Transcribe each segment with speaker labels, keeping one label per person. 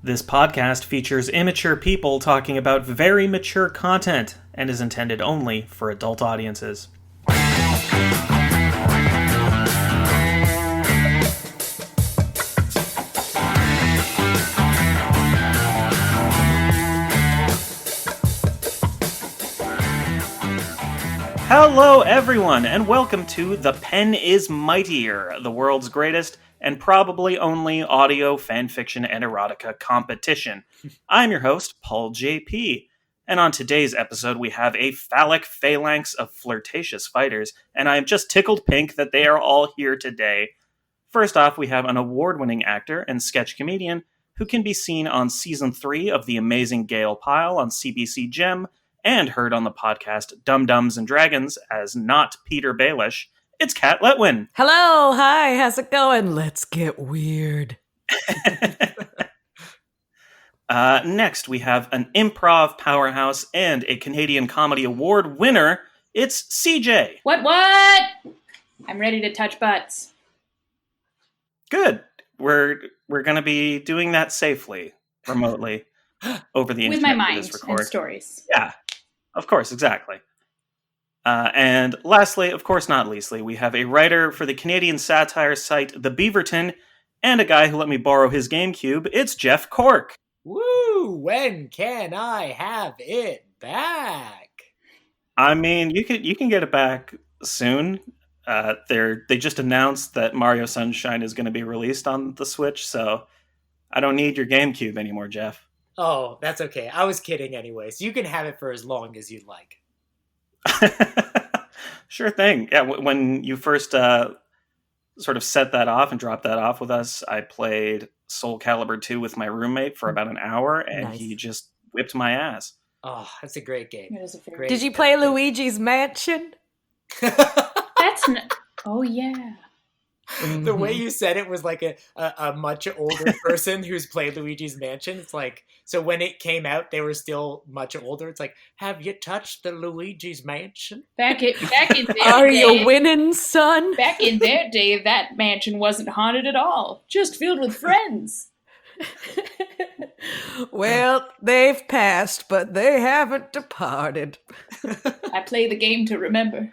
Speaker 1: This podcast features immature people talking about very mature content and is intended only for adult audiences. Hello everyone, and welcome to The Pen is Mightier, the world's greatest and probably only audio fanfiction and erotica competition. I'm your host, Paul JP, and on today's episode we have a phallic phalanx of flirtatious fighters, and I am just tickled pink that they are all here today. First off, we have an award-winning actor and sketch comedian who can be seen on Season 3 of The Amazing Gayl Pile on CBC Gem, and heard on the podcast Dum Dums and Dragons as not Peter Baelish. It's Kat Letwin.
Speaker 2: Hello, hi, how's it going? Let's get weird.
Speaker 1: Next, we have an improv powerhouse and a Canadian Comedy Award winner. It's CJ.
Speaker 3: What? I'm ready to touch butts.
Speaker 1: Good. We're going to be doing that safely, remotely, over the internet.
Speaker 3: With my mind
Speaker 1: and
Speaker 3: stories.
Speaker 1: Yeah, of course, exactly. And lastly, of course not leastly, we have a writer for the Canadian satire site The Beaverton, and a guy who let me borrow his GameCube. It's Jeff Cork.
Speaker 4: Woo! When can I have it back?
Speaker 1: I mean, you can get it back soon. They just announced that Mario Sunshine is going to be released on the Switch, so I don't need your GameCube anymore, Jeff.
Speaker 4: Oh, that's okay. I was kidding anyways. You can have it for as long as you'd like.
Speaker 1: Sure thing. Yeah, when you first sort of set that off and dropped that off with us, I played Soul Calibur 2 with my roommate for about an hour, and
Speaker 2: Nice.
Speaker 1: he just whipped my ass.
Speaker 4: Oh, that's a great game.
Speaker 3: It is a very
Speaker 4: Great.
Speaker 2: Did you play Luigi's Mansion?
Speaker 3: Oh yeah.
Speaker 4: The way you said it was like a much older person who's played Luigi's Mansion. It's like, so when it came out, they were still much older. It's like, have you touched the Luigi's Mansion?
Speaker 3: Back in their
Speaker 2: Are
Speaker 3: day,
Speaker 2: you winning, son?
Speaker 3: Back in their day, that mansion wasn't haunted at all. Just filled with friends.
Speaker 2: Well, they've passed, but they haven't departed.
Speaker 3: I play the game to remember.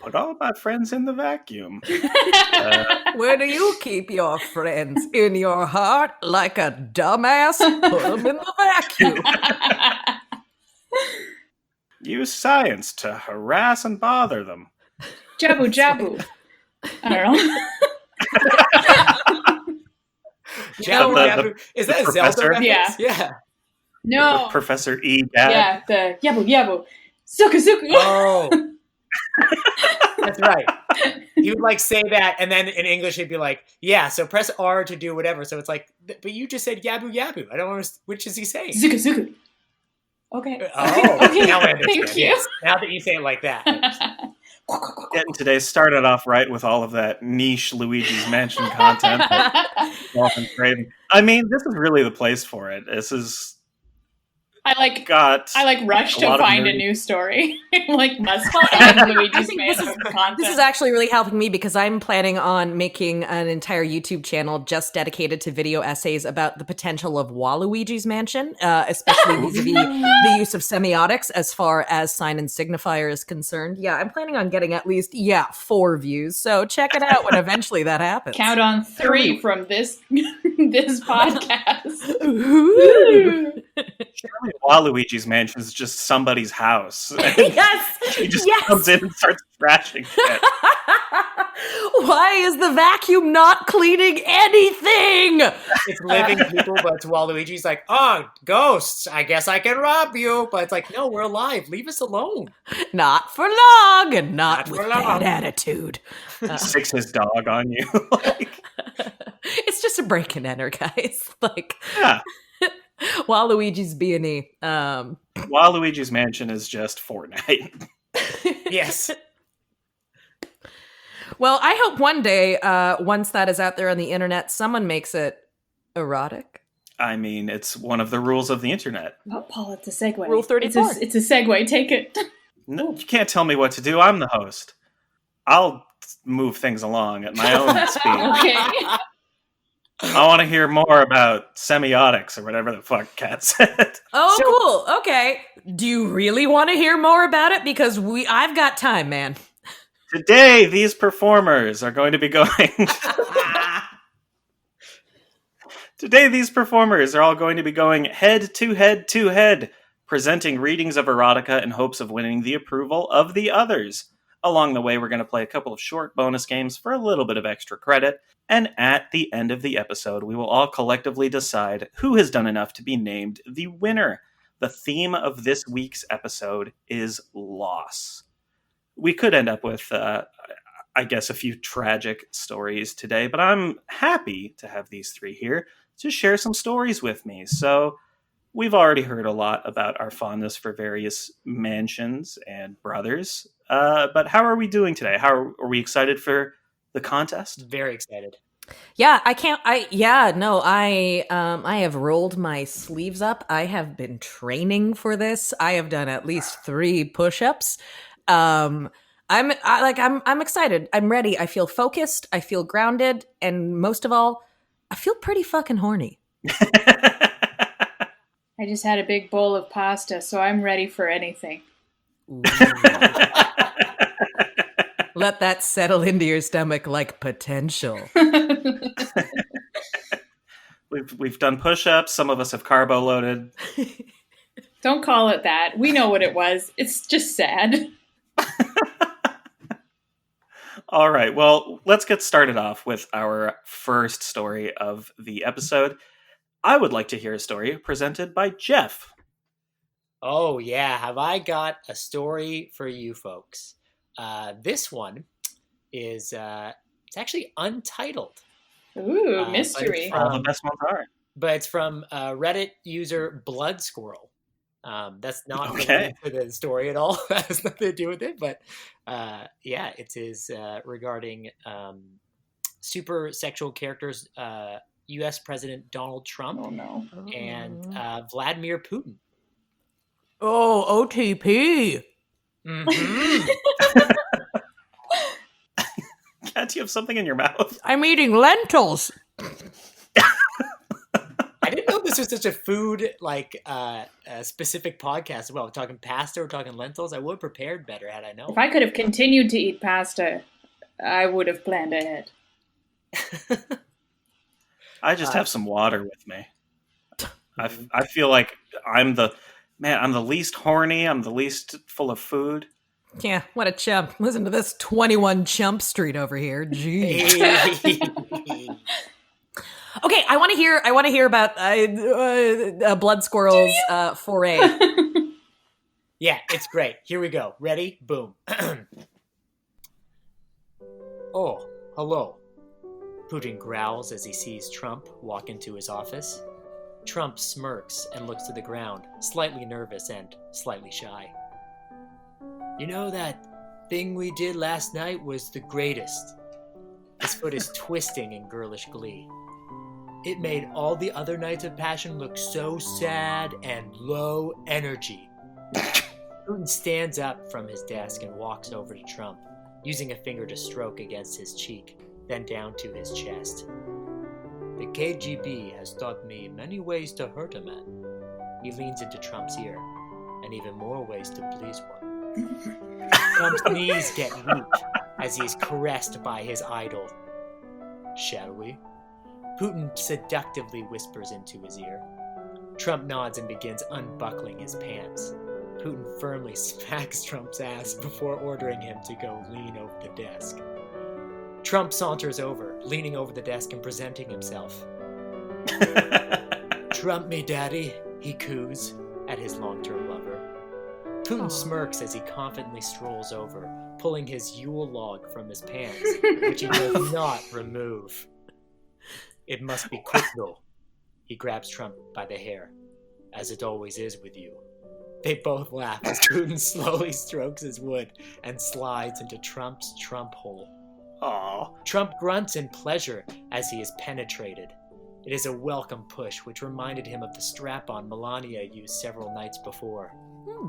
Speaker 1: Put all my friends in the vacuum.
Speaker 2: Where do you keep your friends? In your heart? Like a dumbass? Put them in the vacuum.
Speaker 1: Use science to harass and bother them.
Speaker 3: Jabu jabu. I don't know.
Speaker 4: Jabu
Speaker 1: the-
Speaker 4: Jabu. Is that a
Speaker 1: professor?
Speaker 4: Zelda reference?
Speaker 3: Yeah.
Speaker 4: Yeah.
Speaker 3: No.
Speaker 1: Professor E. Dad.
Speaker 3: Yeah, the yabu yabu. Suku suku.
Speaker 4: Oh. That's right. He would like say that, and then in English he'd be like, yeah, so press R to do whatever. So it's like, but you just said yabu yabu. I don't understand. Which is he saying?
Speaker 3: Suku suku. Okay.
Speaker 4: Oh,
Speaker 3: Okay,
Speaker 4: now I understand.
Speaker 3: thank you.
Speaker 4: Yes. Now that you say it like that. I understand.
Speaker 1: Getting today started off right with all of that niche Luigi's Mansion content that we've all been craving. I mean, this is really the place for it. This is
Speaker 3: I rush
Speaker 1: a
Speaker 3: to
Speaker 1: lot of
Speaker 3: find a
Speaker 1: nerdy-
Speaker 3: new story. Must find Luigi's Mansion content.
Speaker 2: This is actually really helping me because I'm planning on making an entire YouTube channel just dedicated to video essays about the potential of Waluigi's Mansion, especially vis-a-vis the use of semiotics as far as sign and signifier is concerned. Yeah, I'm planning on getting at least, 4 views. So check it out when eventually that happens.
Speaker 3: Count on 3 from this podcast.
Speaker 2: Ooh.
Speaker 1: Surely Waluigi's Mansion is just somebody's house.
Speaker 2: Yes!
Speaker 1: He just
Speaker 2: Yes!
Speaker 1: comes in and starts trashing shit.
Speaker 2: Why is the vacuum not cleaning anything?
Speaker 4: It's living people, but it's Waluigi's like, oh, ghosts, I guess I can rob you. But it's like, no, we're alive. Leave us alone.
Speaker 2: Not for long, and not
Speaker 4: Not
Speaker 2: with
Speaker 4: for long.
Speaker 2: that attitude.
Speaker 1: Sticks his dog on you.
Speaker 2: It's just a break and enter, guys. Like,
Speaker 1: Yeah.
Speaker 2: Waluigi's B&E.
Speaker 1: Waluigi's Mansion is just Fortnite.
Speaker 4: Yes.
Speaker 2: Well, I hope one day, once that is out there on the internet, someone makes it erotic.
Speaker 1: I mean, it's one of the rules of the internet.
Speaker 3: Oh, Paul, it's a segue.
Speaker 2: Rule 34.
Speaker 3: It's a segue. Take it.
Speaker 1: No, you can't tell me what to do. I'm the host. I'll move things along at my own speed.
Speaker 3: Okay.
Speaker 1: I want to hear more about semiotics or whatever the fuck Kat said.
Speaker 2: Oh, cool. Okay. Do you really want to hear more about it? Because I've got time, man.
Speaker 1: Today, these performers are going to be going... Today, these performers are all going to be going head to head to head, presenting readings of erotica in hopes of winning the approval of the others. Along the way, we're going to play a couple of short bonus games for a little bit of extra credit, and at the end of the episode, we will all collectively decide who has done enough to be named the winner. The theme of this week's episode is loss. We could end up with, I guess, a few tragic stories today, but I'm happy to have these three here to share some stories with me. So we've already heard a lot about our fondness for various mansions and brothers, but how are we doing today? Are we excited for the contest?
Speaker 4: Very excited.
Speaker 2: Yeah, I have rolled my sleeves up. I have been training for this. I have done at least 3 push-ups. I'm excited. I'm ready. I feel focused. I feel grounded. And most of all, I feel pretty fucking horny.
Speaker 3: I just had a big bowl of pasta, so I'm ready for anything.
Speaker 2: Let that settle into your stomach like potential.
Speaker 1: We've done push-ups. Some of us have carbo loaded.
Speaker 3: Don't call it that. We know what it was. It's just sad.
Speaker 1: All right, well, let's get started off with our first story of the episode. I would like to hear a story presented by Jeff.
Speaker 4: Oh, yeah. Have I got a story for you folks? This one is it's actually untitled.
Speaker 3: Ooh, mystery.
Speaker 1: All the best ones are.
Speaker 4: But it's from Reddit user Blood Squirrel. That's not
Speaker 1: Okay.
Speaker 4: related to the story at all. That has nothing to do with it. But yeah, it is regarding super sexual characters, U.S. President Donald Trump
Speaker 3: Oh, no.
Speaker 4: and Vladimir Putin.
Speaker 2: Oh, OTP.
Speaker 4: Mm-hmm.
Speaker 1: Kat, do you have something in your mouth?
Speaker 2: I'm eating lentils.
Speaker 4: I didn't know this was such a food specific podcast. Well, we're talking pasta, we're talking lentils. I would have prepared better had I known.
Speaker 3: If I could have continued to eat pasta, I would have planned ahead.
Speaker 1: I just have some water with me. I feel like I'm the least horny. I'm the least full of food.
Speaker 2: Yeah, what a chump. Listen to this 21 Chump Street over here. Jeez. Okay, I want to hear about Blood Squirrel's foray.
Speaker 4: Yeah, it's great. Here we go. Ready? Boom. Oh, hello. Putin growls as he sees Trump walk into his office. Trump smirks and looks to the ground, slightly nervous and slightly shy. You know, that thing we did last night was the greatest. His foot is twisting in girlish glee. It made all the other nights of passion look so sad and low energy. Putin stands up from his desk and walks over to Trump, using a finger to stroke against his cheek, then down to his chest. The KGB has taught me many ways to hurt a man. He leans into Trump's ear, and even more ways to please one. Trump's knees get weak as he is caressed by his idol. Shall we? Putin seductively whispers into his ear. Trump nods and begins unbuckling his pants. Putin firmly smacks Trump's ass before ordering him to go lean over the desk. Trump saunters over, leaning over the desk and presenting himself. Trump me, daddy, he coos at his long-term lover. Putin smirks as he confidently strolls over, pulling his Yule log from his pants, which he does not remove. It must be quick, though. He grabs Trump by the hair, as it always is with you. They both laugh as Putin slowly strokes his wood and slides into Trump's Trump hole.
Speaker 1: Aww.
Speaker 4: Trump grunts in pleasure as he is penetrated. It is a welcome push which reminded him of the strap-on Melania used several nights before.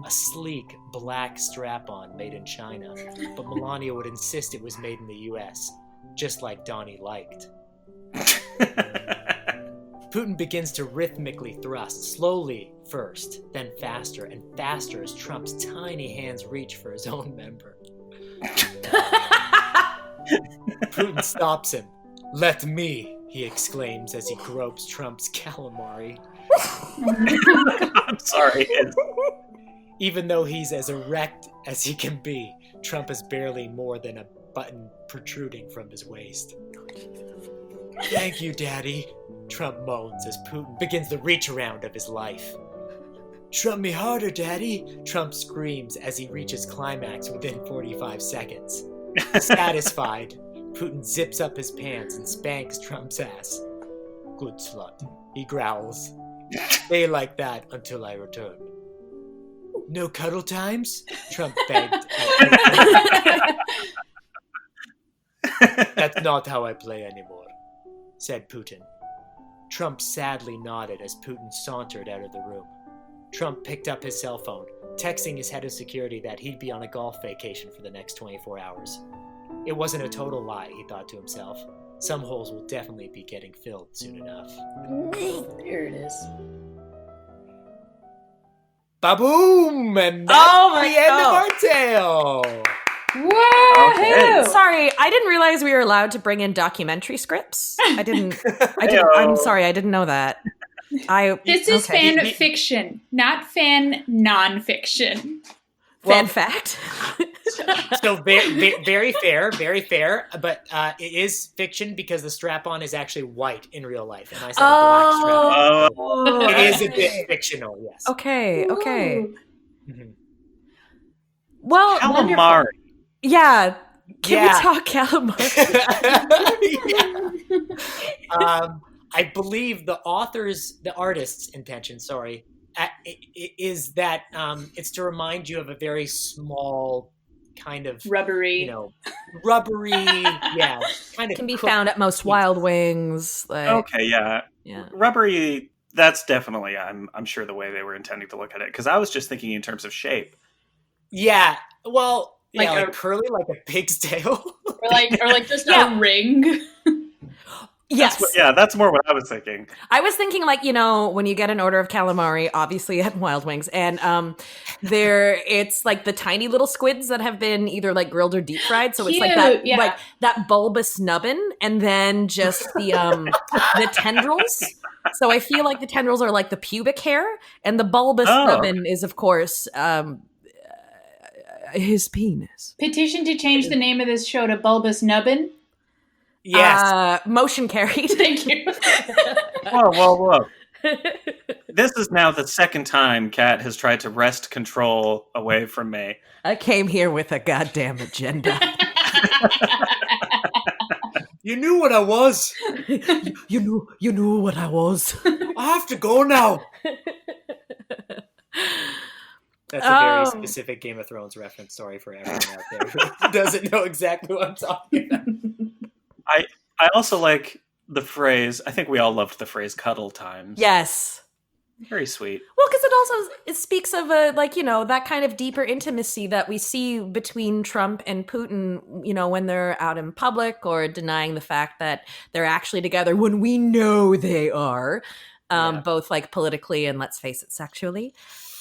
Speaker 4: A sleek, black strap-on made in China, but Melania would insist it was made in the US, just like Donnie liked. Putin begins to rhythmically thrust, slowly first, then faster and faster as Trump's tiny hands reach for his own member. Putin stops him. "Let me," he exclaims as he gropes Trump's calamari.
Speaker 1: I'm sorry.
Speaker 4: Even though he's as erect as he can be, Trump is barely more than a button protruding from his waist. "Thank you, Daddy," Trump moans as Putin begins the reach around of his life. "Trump me harder, Daddy," Trump screams as he reaches climax within 45 seconds. Satisfied, Putin zips up his pants and spanks Trump's ass. "Good slut," he growls. "Stay like that until I return." "No cuddle times?" Trump begged. "That's not how I play anymore," said Putin. Trump sadly nodded as Putin sauntered out of the room. Trump picked up his cell phone, texting his head of security that he'd be on a golf vacation for the next 24 hours. It wasn't a total lie, he thought to himself. Some holes will definitely be getting filled soon enough.
Speaker 3: There it is.
Speaker 4: Ba-boom! And that's the end of our tale!
Speaker 3: Woohoo!
Speaker 1: Okay.
Speaker 2: Sorry, I didn't realize we were allowed to bring in documentary scripts. I didn't. I'm sorry, I didn't know that.
Speaker 3: This is fan fiction, not fan non-fiction.
Speaker 2: Fan fact.
Speaker 4: So very fair, but it is fiction because the strap-on is actually white in real life, and I said a black strap-on. It is a bit fictional, yes.
Speaker 2: Okay.
Speaker 3: Ooh.
Speaker 4: Mm-hmm.
Speaker 2: Well,
Speaker 1: Calamari.
Speaker 2: yeah. Can we talk calamari?
Speaker 4: I believe the artist's intention, is that it's to remind you of a very small kind of
Speaker 3: Rubbery,
Speaker 4: yeah, kind of
Speaker 2: can be found at most Wild Wings.
Speaker 1: Okay, yeah.
Speaker 2: Yeah.
Speaker 1: Rubbery, that's definitely, I'm sure, the way they were intending to look at it, because I was just thinking in terms of shape.
Speaker 4: Yeah, well,
Speaker 3: like
Speaker 4: curly, like a pig's tail.
Speaker 3: or like just a ring.
Speaker 2: Yes.
Speaker 1: That's more what I was thinking.
Speaker 2: I was thinking, like, when you get an order of calamari, obviously at Wild Wings, and it's like the tiny little squids that have been either like grilled or deep fried. So it's like that, like that bulbous nubbin, and then just the tendrils. So I feel like the tendrils are like the pubic hair, and the bulbous nubbin is, of course, his penis.
Speaker 3: Petition to change the name of this show to Bulbous Nubbin.
Speaker 4: Yes.
Speaker 2: Motion carried.
Speaker 3: Thank you.
Speaker 1: Whoa. This is now the second time Kat has tried to wrest control away from me.
Speaker 2: I came here with a goddamn agenda.
Speaker 4: You knew what I was.
Speaker 2: You knew what I was.
Speaker 4: I have to go now. That's a very specific Game of Thrones reference. Sorry for everyone out there who doesn't know exactly what I'm talking about.
Speaker 1: I also like the phrase, I think we all loved the phrase cuddle times.
Speaker 2: Yes.
Speaker 1: Very sweet.
Speaker 2: Well, because it speaks of that kind of deeper intimacy that we see between Trump and Putin, when they're out in public or denying the fact that they're actually together when we know they are, both like politically and, let's face it, sexually.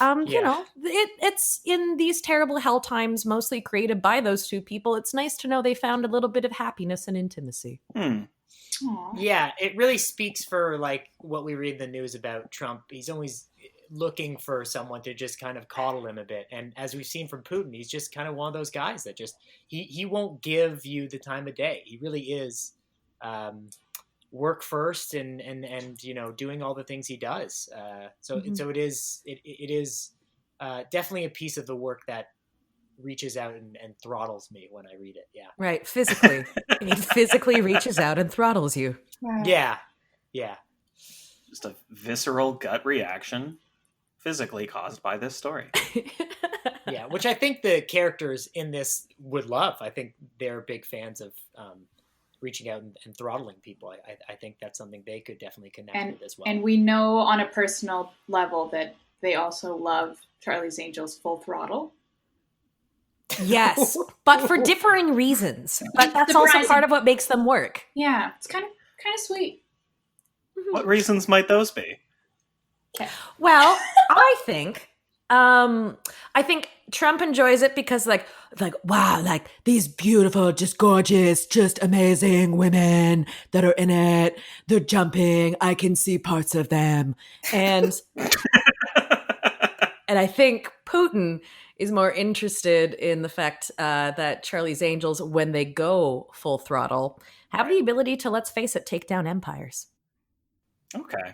Speaker 2: It's in these terrible hell times, mostly created by those two people. It's nice to know they found a little bit of happiness and intimacy.
Speaker 4: Yeah, it really speaks for like what we read in the news about Trump. He's always looking for someone to just kind of coddle him a bit. And as we've seen from Putin, he's just kind of one of those guys that just, he won't give you the time of day. He really is work first and doing all the things he does. So it is definitely a piece of the work that reaches out and throttles me when I read it. Yeah.
Speaker 2: Right. Physically. He physically reaches out and throttles you.
Speaker 3: Wow.
Speaker 4: Yeah.
Speaker 1: Just a visceral gut reaction physically caused by this story.
Speaker 4: Yeah, which I think the characters in this would love. I think they're big fans of reaching out and throttling people. I think that's something they could definitely connect with as well.
Speaker 3: And we know on a personal level that they also love Charlie's Angels Full Throttle.
Speaker 2: Yes, but for differing reasons. But that's also
Speaker 3: Surprising.
Speaker 2: part of what makes them work.
Speaker 3: Yeah, it's kind of sweet.
Speaker 1: What reasons might those be?
Speaker 2: Well, I think Trump enjoys it because like wow, like these beautiful, just gorgeous, just amazing women that are in it. They're jumping. I can see parts of them. And and I think Putin is more interested in the fact that Charlie's Angels, when they go full throttle, have the ability to, let's face it, take down empires.
Speaker 1: Okay.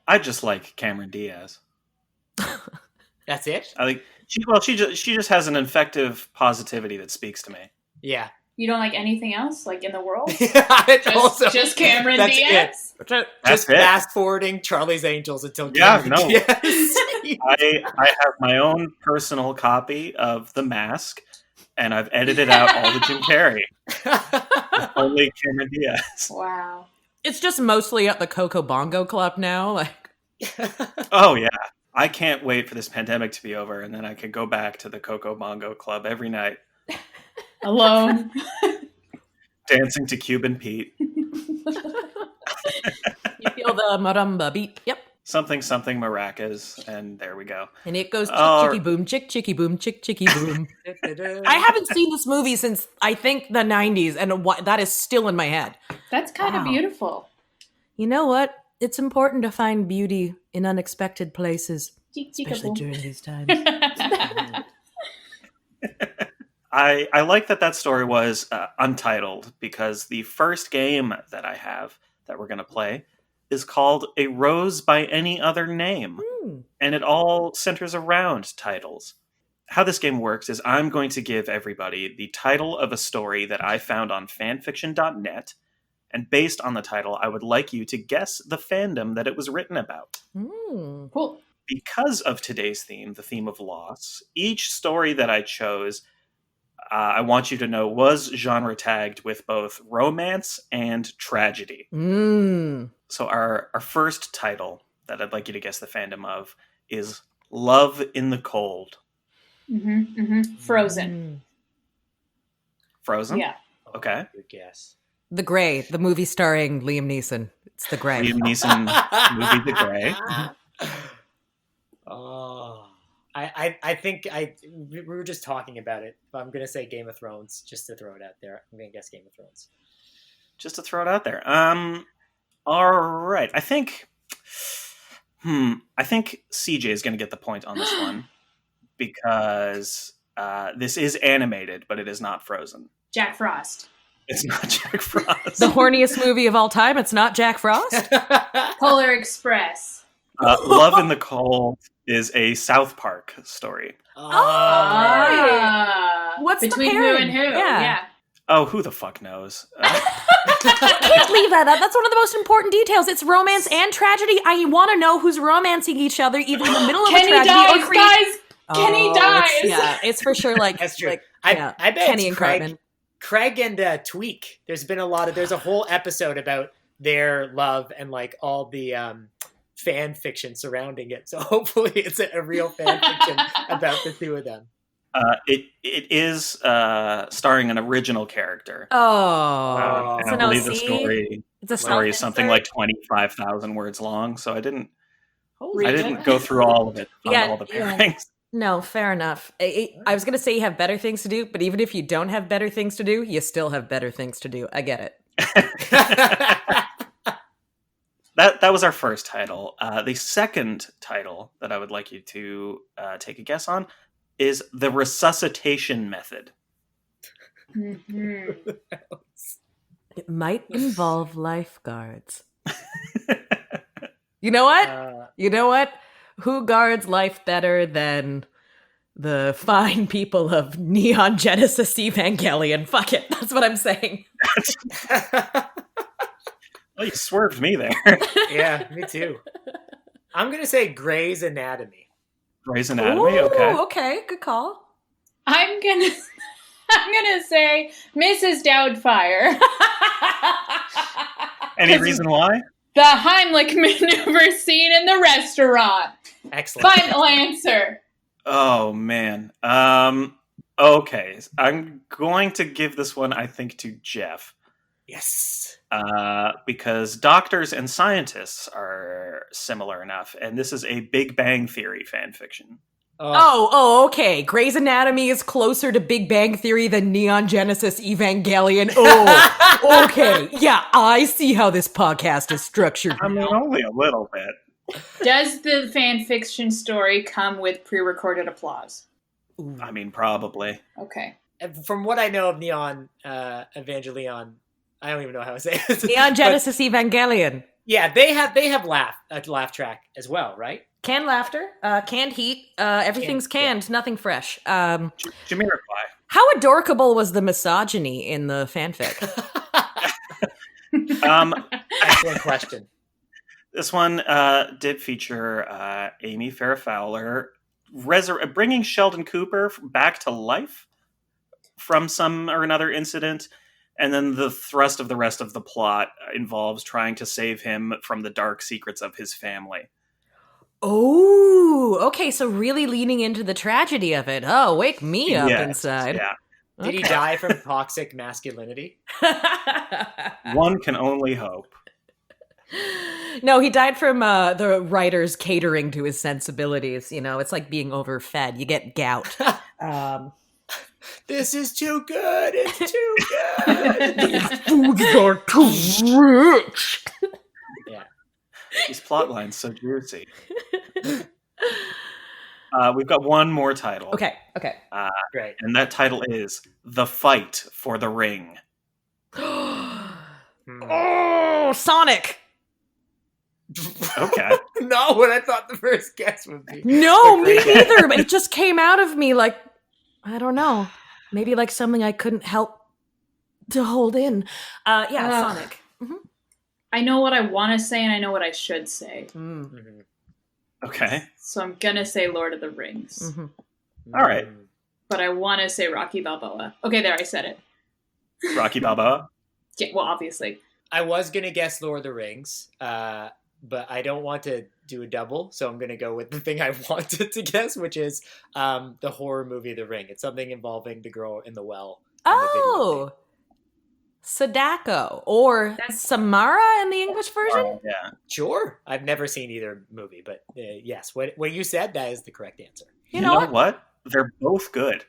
Speaker 1: I just like Cameron Diaz.
Speaker 4: That's it?
Speaker 1: I think she just has an infective positivity that speaks to me.
Speaker 4: Yeah.
Speaker 3: You don't like anything else, like in the world?
Speaker 4: just
Speaker 3: Cameron
Speaker 4: that's
Speaker 3: Diaz?
Speaker 4: Just fast forwarding Charlie's Angels until Cameron Diaz.
Speaker 1: I have my own personal copy of The Mask, and I've edited out all the Jim Carrey. Only Cameron Diaz.
Speaker 3: Wow.
Speaker 2: It's just mostly at the Coco Bongo Club now. Like,
Speaker 1: oh yeah, I can't wait for this pandemic to be over, and then I can go back to the Coco Bongo Club every night,
Speaker 3: alone,
Speaker 1: dancing to Cuban Pete.
Speaker 2: You feel the marimba beat. Yep.
Speaker 1: Something maracas, and there we go.
Speaker 2: And it goes chicky boom, chicky boom, chicky boom. I haven't seen this movie since I think the 90s, and that is still in my head.
Speaker 3: That's kind of beautiful.
Speaker 2: You know what? It's important to find beauty in unexpected places, especially during these times.
Speaker 1: I like that story was untitled, because the first game that I have that we're going to play is called A Rose by Any Other Name. And it all centers around titles. How this game works is I'm going to give everybody the title of a story that I found on fanfiction.net. And based on the title, I would like you to guess the fandom that it was written about.
Speaker 3: Cool.
Speaker 1: Because of today's theme, the theme of loss, each story that I chose, I want you to know, was genre tagged with both romance and tragedy. So our first title that I'd like you to guess the fandom of is Love in the Cold.
Speaker 3: Frozen.
Speaker 1: Frozen?
Speaker 3: Yeah.
Speaker 1: Okay.
Speaker 4: Good guess.
Speaker 2: The Grey, the movie starring Liam Neeson. It's The Grey.
Speaker 1: Liam Neeson movie The Grey.
Speaker 4: Oh, I think we were just talking about it. I'm going to say Game of Thrones, just to throw it out there. I'm going to guess Game of Thrones.
Speaker 1: Just to throw it out there. All right. I think CJ is going to get the point on this one, because this is animated, but it is not Frozen.
Speaker 3: Jack Frost.
Speaker 1: It's not Jack Frost.
Speaker 2: The horniest movie of all time. It's not Jack Frost.
Speaker 3: Polar Express.
Speaker 1: Love in the Cold is a South Park story.
Speaker 2: What's
Speaker 3: Between
Speaker 2: the
Speaker 3: who
Speaker 2: pairing?
Speaker 3: and who?
Speaker 2: Yeah.
Speaker 1: Oh, who the fuck knows?
Speaker 2: You can't leave that out. That's one of the most important details. It's romance and tragedy. I want to know who's romancing each other, either in the middle of
Speaker 3: Kenny
Speaker 2: a tragedy
Speaker 3: dies,
Speaker 2: or
Speaker 3: guys! Kenny dies!
Speaker 2: It's for sure like
Speaker 4: That's true.
Speaker 2: Like,
Speaker 4: I bet
Speaker 2: Kenny
Speaker 4: it's
Speaker 2: and
Speaker 4: Craig.
Speaker 2: Cartman.
Speaker 4: Craig and Tweak. There's a whole episode about their love and like all the fan fiction surrounding it. So hopefully it's a real fan fiction about the two of them.
Speaker 1: It is starring an original character.
Speaker 2: Oh,
Speaker 1: And
Speaker 2: so
Speaker 1: I
Speaker 2: no,
Speaker 1: believe the
Speaker 2: see, it's a
Speaker 1: story is something
Speaker 2: self-insert.
Speaker 1: like 25,000 words long. So I didn't
Speaker 2: Holy
Speaker 1: go through all of it on all the
Speaker 2: yeah.
Speaker 1: pairings.
Speaker 2: No, fair enough. I was going to say you have better things to do, but even if you don't have better things to do, you still have better things to do. I get it.
Speaker 1: That was our first title. The second title that I would like you to take a guess on is The Resuscitation Method.
Speaker 2: It might involve lifeguards. You know what? Who guards life better than the fine people of Neon Genesis Evangelion? Fuck it. That's what I'm saying.
Speaker 1: Well, you swerved me there.
Speaker 4: Yeah, me too. I'm going to say Grey's Anatomy.
Speaker 1: Grey's Anatomy, okay.
Speaker 2: Okay, good call.
Speaker 3: I'm gonna say Mrs. Doubtfire.
Speaker 1: Any reason why?
Speaker 3: The Heimlich maneuver scene in the restaurant.
Speaker 4: Excellent.
Speaker 3: Final answer.
Speaker 1: Oh, man. Okay. I'm going to give this one, I think, to Jeff.
Speaker 4: Yes.
Speaker 1: Because doctors and scientists are similar enough, and this is a Big Bang Theory fan fiction.
Speaker 2: Okay. Grey's Anatomy is closer to Big Bang Theory than Neon Genesis Evangelion. Oh, okay. Yeah, I see how this podcast is structured.
Speaker 1: I mean, only a little bit.
Speaker 3: Does the fan fiction story come with pre-recorded applause?
Speaker 2: Ooh.
Speaker 1: I mean, probably.
Speaker 3: Okay.
Speaker 4: From what I know of Neon Evangelion, I don't even know how to say it.
Speaker 2: Neon Genesis Evangelion.
Speaker 4: Yeah, they have a laugh track as well, right?
Speaker 2: Canned laughter, canned heat, everything's canned, nothing fresh.
Speaker 1: Jamiroquai.
Speaker 2: How adorkable was the misogyny in the fanfic?
Speaker 4: Excellent question.
Speaker 1: This one did feature Amy Farrah Fowler bringing Sheldon Cooper back to life from some or another incident, and then the thrust of the rest of the plot involves trying to save him from the dark secrets of his family.
Speaker 2: Oh, okay, so really leaning into the tragedy of it. Oh, wake me up inside.
Speaker 1: Yeah.
Speaker 4: Did he die from toxic masculinity?
Speaker 1: One can only hope.
Speaker 2: No, he died from the writers catering to his sensibilities. You know, it's like being overfed. You get gout.
Speaker 4: This is too good. It's too good.
Speaker 2: These foods are too rich.
Speaker 4: Yeah.
Speaker 1: These plot lines so juicy. We've got one more title.
Speaker 2: Okay.
Speaker 4: Great.
Speaker 1: And that title is The Fight for the Ring.
Speaker 2: Oh, Sonic.
Speaker 1: Okay.
Speaker 4: Not what I thought the first guess would be.
Speaker 2: No, me neither. But it just came out of me like, I don't know. Maybe like something I couldn't help to hold in. Sonic. Mm-hmm.
Speaker 3: I know what I want to say and I know what I should say.
Speaker 4: Mm-hmm.
Speaker 1: Okay.
Speaker 3: So I'm going to say Lord of the Rings.
Speaker 2: Mm-hmm.
Speaker 1: All right.
Speaker 3: But I want to say Rocky Balboa. Okay, there, I said it.
Speaker 1: Rocky Balboa?
Speaker 3: Yeah, well, obviously.
Speaker 4: I was going to guess Lord of the Rings, but I don't want to do a double, so I'm going to go with the thing I wanted to guess, which is the horror movie The Ring. It's something involving the girl in the well.
Speaker 2: Oh, Sadako or Samara in the English version?
Speaker 1: Yeah.
Speaker 4: Sure. I've never seen either movie, but yes, what you said, that is the correct answer.
Speaker 1: You know what? They're both good.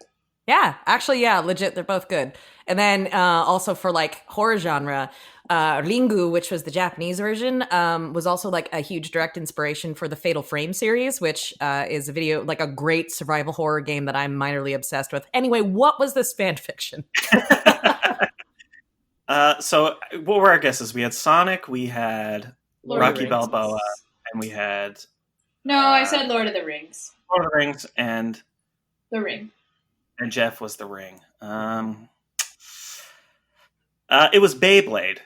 Speaker 2: Yeah, actually, yeah, legit, they're both good. And then also for like horror genre, Ringu, which was the Japanese version, was also like a huge direct inspiration for the Fatal Frame series, which is a video, like a great survival horror game that I'm minorly obsessed with. Anyway, what was this fan fiction?
Speaker 1: So what were our guesses? We had Sonic, we had
Speaker 3: Lord
Speaker 1: Rocky
Speaker 3: of the Rings.
Speaker 1: Balboa, and we had
Speaker 3: No, I said Lord of the Rings.
Speaker 1: Lord of the Rings, and
Speaker 3: The Ring.
Speaker 1: Jeff was the Ring. It was Beyblade.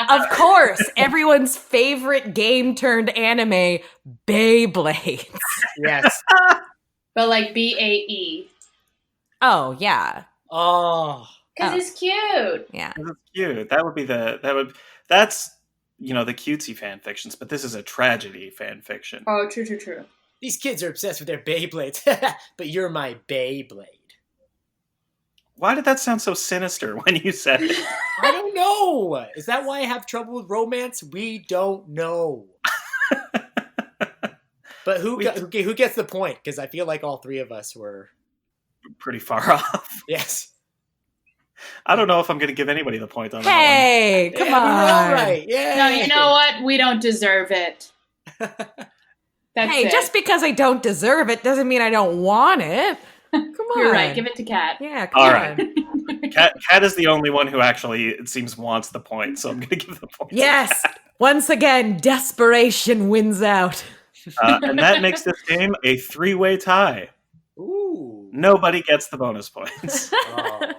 Speaker 2: Of course, everyone's favorite game turned anime, Beyblades.
Speaker 4: Yes.
Speaker 3: But like BAE.
Speaker 2: Oh, yeah.
Speaker 4: Oh.
Speaker 3: Because it's cute.
Speaker 2: Yeah.
Speaker 1: That's cute. That's the cutesy fan fictions, but this is a tragedy fan fiction.
Speaker 3: Oh, true.
Speaker 4: These kids are obsessed with their Beyblades, but you're my Beyblade.
Speaker 1: Why did that sound so sinister when you said it?
Speaker 4: I don't know. Is that why I have trouble with romance? We don't know. But who gets the point? Because I feel like all three of us were
Speaker 1: pretty far off.
Speaker 4: Yes.
Speaker 1: I don't know if I'm going to give anybody the point on
Speaker 2: Hey, come on.
Speaker 4: We're all right. Yeah.
Speaker 3: No, you know what? We don't deserve it. That's
Speaker 2: Hey,
Speaker 3: it.
Speaker 2: just because I don't deserve it doesn't mean I don't want it. Come on.
Speaker 3: You're right. Give it to Kat.
Speaker 2: Yeah, come
Speaker 1: All
Speaker 2: on.
Speaker 1: right. Kat is the only one who actually, it seems, wants the point, so I'm going to give the point.
Speaker 2: Yes. Once again, desperation wins out.
Speaker 1: And that makes this game a 3-way tie.
Speaker 4: Ooh.
Speaker 1: Nobody gets the bonus points.
Speaker 4: Oh.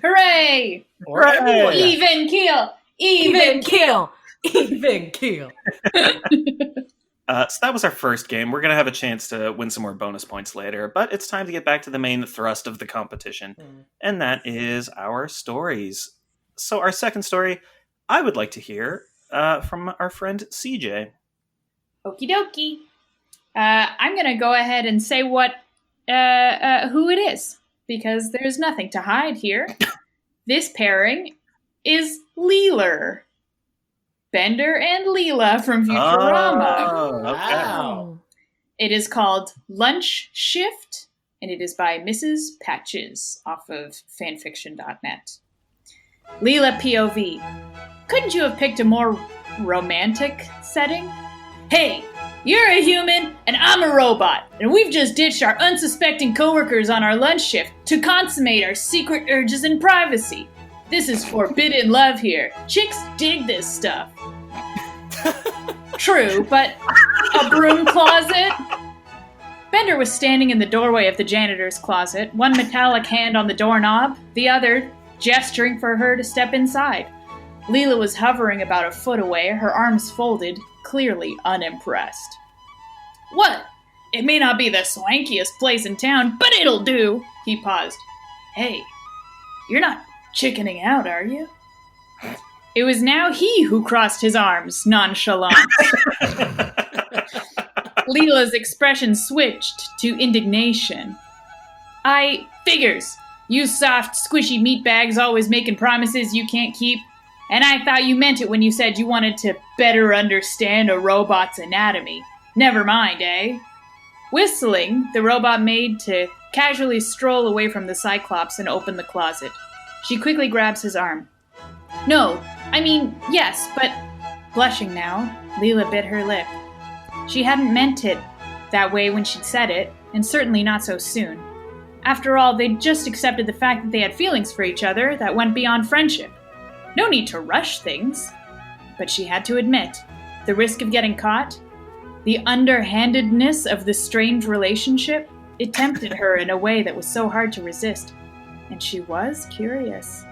Speaker 3: Hooray!
Speaker 4: Or everyone.
Speaker 3: Even keel!
Speaker 2: Even kill. Even kill.
Speaker 1: So that was our first game. We're going to have a chance to win some more bonus points later, but it's time to get back to the main thrust of the competition, and that is our stories. So our second story, I would like to hear from our friend CJ.
Speaker 3: Okie dokie. I'm going to go ahead and say who it is, because there's nothing to hide here. This pairing is Leela. Bender and Leela from Futurama.
Speaker 1: Oh, okay.
Speaker 4: Wow.
Speaker 3: It is called Lunch Shift, and it is by Mrs. Patches off of fanfiction.net. Leela POV. Couldn't you have picked a more romantic setting? Hey, you're a human and I'm a robot, and we've just ditched our unsuspecting coworkers on our lunch shift to consummate our secret urges in privacy. This is forbidden love here. Chicks dig this stuff. True, but a broom closet? Bender was standing in the doorway of the janitor's closet, one metallic hand on the doorknob, the other gesturing for her to step inside. Leela was hovering about a foot away, her arms folded, clearly unimpressed. What? It may not be the swankiest place in town, but it'll do. He paused. Hey, you're not chickening out, are you? It was now he who crossed his arms, nonchalant. Leela's expression switched to indignation. I figures. You soft, squishy meatbags always making promises you can't keep. And I thought you meant it when you said you wanted to better understand a robot's anatomy. Never mind, eh? Whistling, the robot made to casually stroll away from the Cyclops and open the closet. She quickly grabs his arm. No, I mean, yes, but... Blushing now, Leela bit her lip. She hadn't meant it that way when she'd said it, and certainly not so soon. After all, they'd just accepted the fact that they had feelings for each other that went beyond friendship. No need to rush things. But she had to admit, the risk of getting caught, the underhandedness of the strange relationship, it tempted her in a way that was so hard to resist. And she was curious.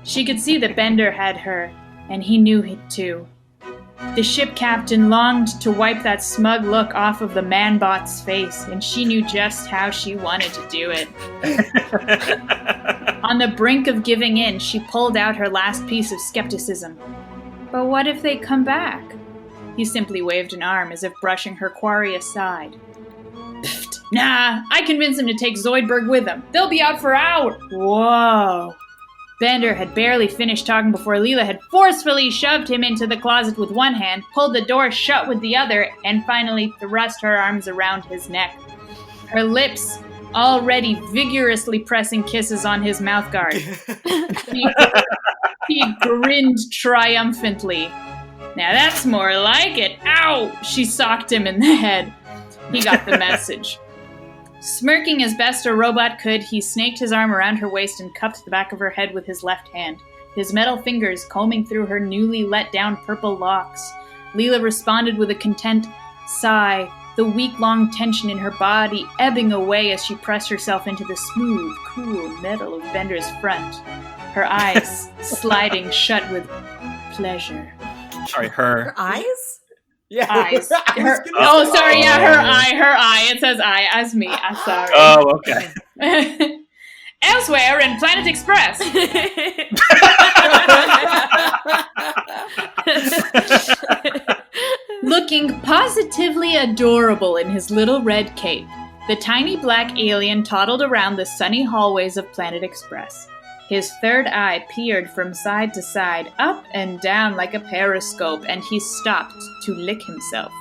Speaker 3: She could see that Bender had her, and he knew it too. The ship captain longed to wipe that smug look off of the man-bot's face, and she knew just how she wanted to do it. On the brink of giving in, she pulled out her last piece of skepticism. But what if they come back? He simply waved an arm as if brushing her quarry aside. Pfft, nah, I convinced him to take Zoidberg with him. They'll be out for hours. Whoa. Bender had barely finished talking before Leela had forcefully shoved him into the closet with one hand, pulled the door shut with the other, and finally thrust her arms around his neck. Her lips already vigorously pressing kisses on his mouthguard. He grinned triumphantly. Now that's more like it. Ow! She socked him in the head. He got the message. Smirking as best a robot could, he snaked his arm around her waist and cupped the back of her head with his left hand, his metal fingers combing through her newly let-down purple locks. Leela responded with a content sigh, the week-long tension in her body ebbing away as she pressed herself into the smooth, cool metal of Bender's front, her eyes sliding shut with pleasure.
Speaker 1: Sorry, her.
Speaker 2: Her eyes?
Speaker 4: Yeah.
Speaker 3: Eyes.
Speaker 4: I was gonna
Speaker 3: Oh,
Speaker 4: say-
Speaker 3: sorry, yeah, her eye. It says eye as me. I'm sorry.
Speaker 1: Oh, okay.
Speaker 3: Elsewhere in Planet Express. Looking positively adorable in his little red cape, the tiny black alien toddled around the sunny hallways of Planet Express. His third eye peered from side to side, up and down like a periscope, and he stopped to lick himself.